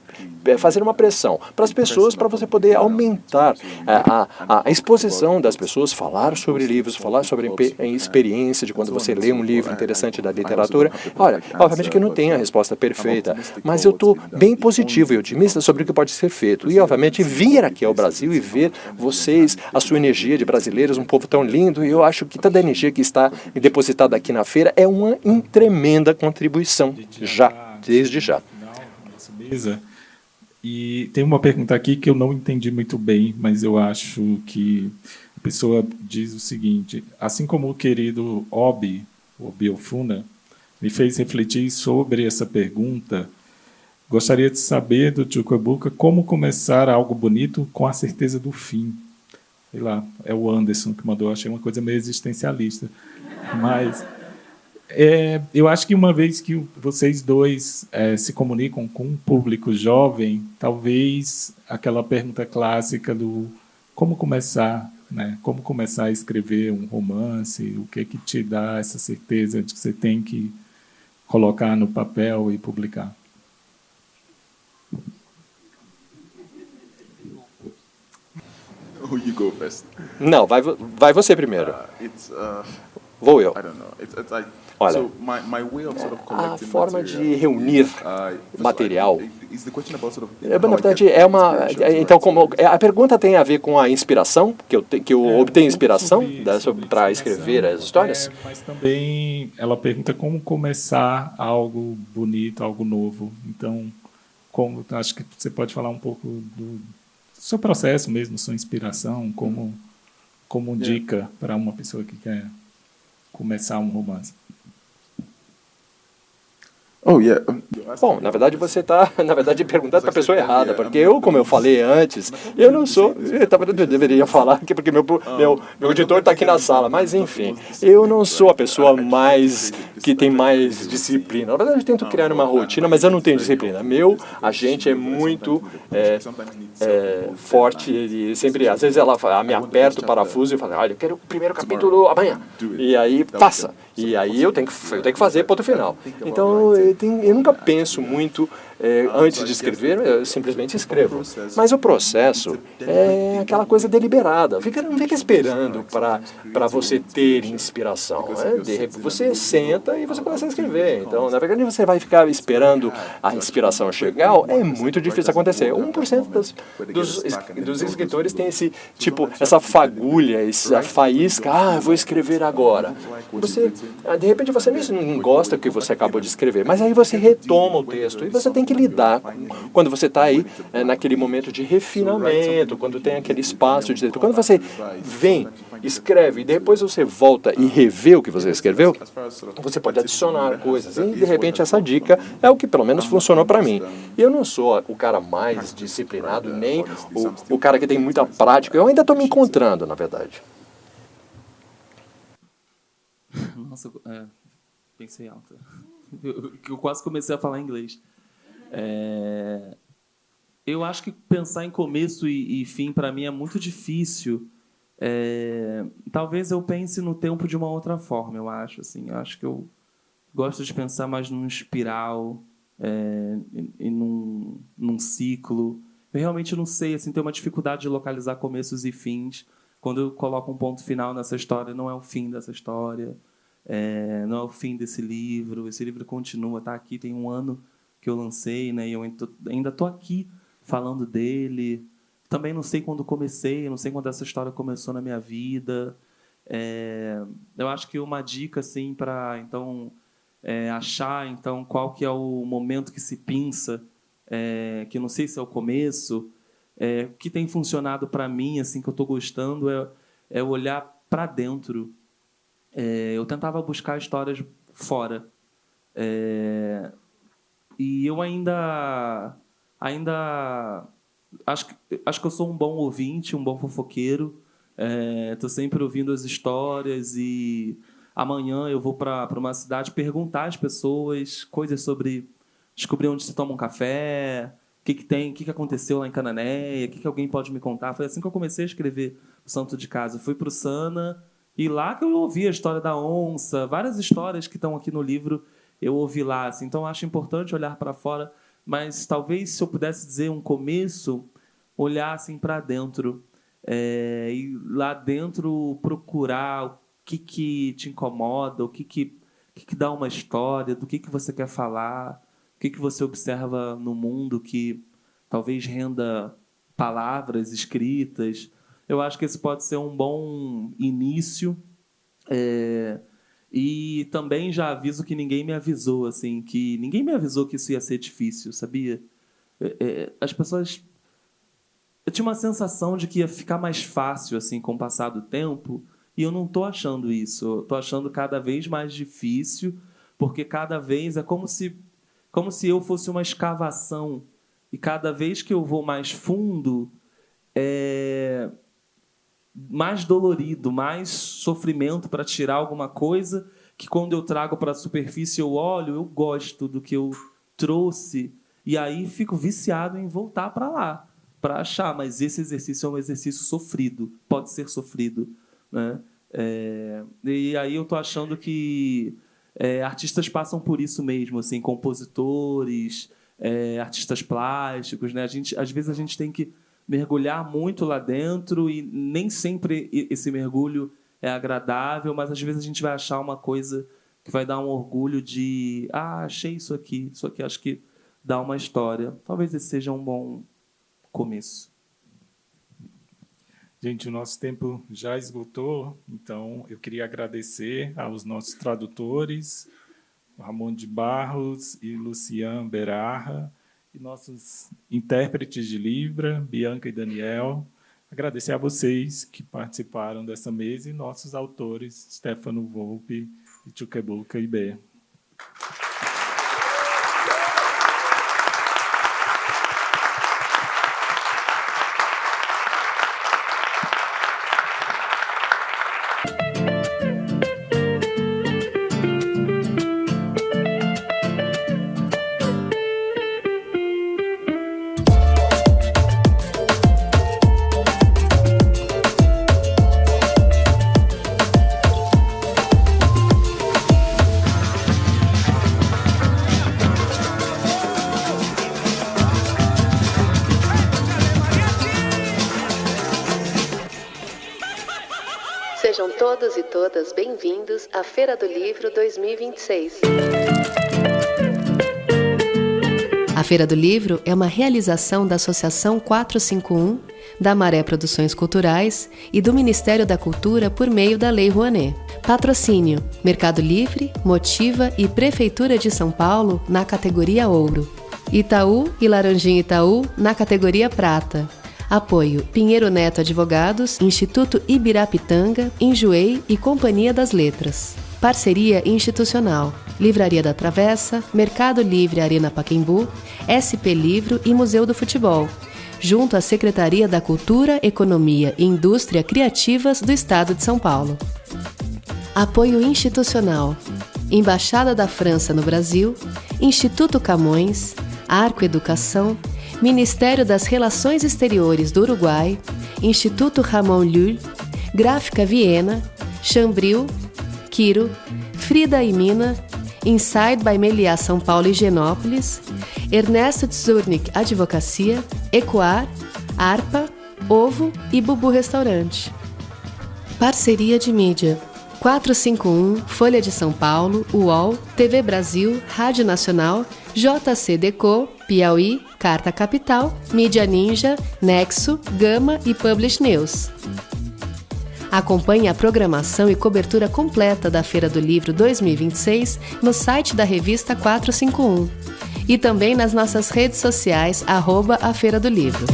fazer uma pressão para as pessoas, para você poder aumentar a exposição das pessoas, falar sobre livros, falar sobre a experiência de quando você lê um livro interessante da literatura. Olha, obviamente que eu não tenho a resposta perfeita, mas eu estou bem positivo e otimista sobre o que pode ser feito. E, obviamente, vir aqui ao Brasil e ver vocês, a sua energia de brasileiros, um povo tão lindo, e eu acho que toda a energia que está depositada aqui na feira é uma tremenda contribuição, desde já. Mesa. E tem uma pergunta aqui que eu não entendi muito bem, mas eu acho que a pessoa diz o seguinte: assim como o querido Obi Ofuna me fez refletir sobre essa pergunta, gostaria de saber do Chukwuebuka como começar algo bonito com a certeza do fim. Sei lá, é o Anderson que mandou, achei uma coisa meio existencialista, mas... eu acho que uma vez que vocês dois se comunicam com um público jovem, talvez aquela pergunta clássica do como começar, né? Como começar a escrever um romance, o que te dá essa certeza de que você tem que colocar no papel e publicar? You go first. Não, vai você primeiro. Vou eu. Olha, a forma de reunir material, na verdade, então, a pergunta tem a ver com a inspiração, que eu obtenho inspiração para escrever as histórias? Mas também ela pergunta como começar algo bonito, algo novo. Então, acho que você pode falar um pouco do seu processo mesmo, sua inspiração, como dica para uma pessoa que quer começar um romance. Bom, na verdade você está, perguntando para a pessoa errada, porque eu, como eu falei antes, eu não sou, eu deveria falar aqui porque meu editor está aqui na sala, mas enfim, eu não sou a pessoa que tem mais disciplina. Na verdade eu tento criar uma rotina, mas eu não tenho disciplina. Meu agente é muito forte e sempre, às vezes ela me aperta o parafuso e fala, olha, eu quero o primeiro capítulo amanhã, e aí passa, e aí eu tenho que fazer ponto final. Então eu nunca penso muito antes de escrever, eu simplesmente escrevo. Mas o processo é aquela coisa deliberada. Não fica esperando para você ter inspiração. Você senta e você começa a escrever. Então, na verdade, você vai ficar esperando a inspiração chegar. É muito difícil acontecer. 1% dos escritores tem essa fagulha, essa faísca. Vou escrever agora. De repente, você não gosta do que você acabou de escrever, mas aí você retoma o texto e você tem que lidar quando você está aí naquele momento de refinamento, quando tem aquele espaço de leitura. Quando você vem, escreve e depois você volta e revê o que você escreveu, você pode adicionar coisas. E, de repente, essa dica é o que pelo menos funcionou para mim. E eu não sou o cara mais disciplinado, nem o cara que tem muita prática. Eu ainda estou me encontrando, na verdade. Nossa, pensei alto. Eu quase comecei a falar inglês. Eu acho que pensar em começo e fim, para mim, é muito difícil. Talvez eu pense no tempo de uma outra forma, eu acho. Assim. Eu acho que eu gosto de pensar mais num espiral, e num ciclo. Eu realmente não sei, assim, tenho uma dificuldade de localizar começos e fins. Quando eu coloco um ponto final nessa história, não é o fim dessa história, não é o fim desse livro. Esse livro continua, está aqui, tem 1 ano que eu lancei, né, e eu ainda estou aqui falando dele. Também não sei quando comecei, não sei quando essa história começou na minha vida. Eu acho que uma dica assim, para então, achar então, qual que é o momento que se pinça, que não sei se é o começo, o que tem funcionado para mim, assim, que eu estou gostando, é olhar para dentro. Eu tentava buscar histórias fora. E eu ainda acho que eu sou um bom ouvinte, um bom fofoqueiro. Estou sempre ouvindo as histórias e amanhã eu vou para uma cidade perguntar às pessoas coisas sobre descobrir onde se toma um café, o que aconteceu lá em Cananéia, o que alguém pode me contar. Foi assim que eu comecei a escrever O Santo de Casa. Fui para o Sana e lá que eu ouvi a história da onça, várias histórias que estão aqui no livro eu ouvi lá. Assim. Então, eu acho importante olhar para fora, mas talvez, se eu pudesse dizer um começo, olhar assim, para dentro. E lá dentro procurar o que te incomoda, o que dá uma história, do que você quer falar, o que você observa no mundo que talvez renda palavras escritas. Eu acho que esse pode ser um bom início. E também já aviso que ninguém me avisou, assim, que ninguém me avisou que isso ia ser difícil, sabia? As pessoas... Eu tinha uma sensação de que ia ficar mais fácil assim, com o passar do tempo, e eu não estou achando isso. Eu estou achando cada vez mais difícil, porque cada vez é como se eu fosse uma escavação, e cada vez que eu vou mais fundo, mais dolorido, mais sofrimento para tirar alguma coisa, que quando eu trago para a superfície eu olho, eu gosto do que eu trouxe, e aí fico viciado em voltar para lá, para achar, mas esse exercício é um exercício sofrido, pode ser sofrido, né? E aí eu estou achando que artistas passam por isso mesmo, assim, compositores, artistas plásticos, né? Às vezes a gente tem que mergulhar muito lá dentro e nem sempre esse mergulho é agradável, mas às vezes a gente vai achar uma coisa que vai dar um orgulho de achei isso aqui acho que dá uma história. Talvez esse seja um bom começo. Gente, o nosso tempo já esgotou, então eu queria agradecer aos nossos tradutores, Ramon de Barros e Lucian Berarra, e nossos intérpretes de Libra, Bianca e Daniel. Agradecer a vocês que participaram dessa mesa e nossos autores, Stefano Volpe e Chuquebuca Ibe. Sejam todos e todas bem-vindos à Feira do Livro 2026. A Feira do Livro é uma realização da Associação 451, da Maré Produções Culturais e do Ministério da Cultura por meio da Lei Rouanet. Patrocínio: Mercado Livre, Motiva e Prefeitura de São Paulo na categoria Ouro. Itaú e Laranjinha Itaú na categoria Prata. Apoio: Pinheiro Neto Advogados, Instituto Ibirapitanga, Enjoei e Companhia das Letras. Parceria institucional: Livraria da Travessa, Mercado Livre Arena Pacaembu, SP Livro e Museu do Futebol, junto à Secretaria da Cultura, Economia e Indústria Criativas do Estado de São Paulo. Apoio institucional: Embaixada da França no Brasil, Instituto Camões, Arco Educação, Ministério das Relações Exteriores do Uruguai, Instituto Ramon Llull, Gráfica Viena, Chambril, Quiro, Frida e Mina, Inside by Meliá São Paulo e Higienópolis, Ernesto Tzurnik Advocacia, Ecoar, Arpa, Ovo e Bubu Restaurante. Parceria de mídia: 451, Folha de São Paulo, UOL, TV Brasil, Rádio Nacional, JC Deco, Piauí, Carta Capital, Mídia Ninja, Nexo, Gama e Publish News. Acompanhe a programação e cobertura completa da Feira do Livro 2026 no site da revista 451 e também nas nossas redes sociais @a Feira do Livro.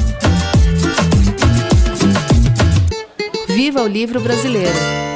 Viva o livro brasileiro!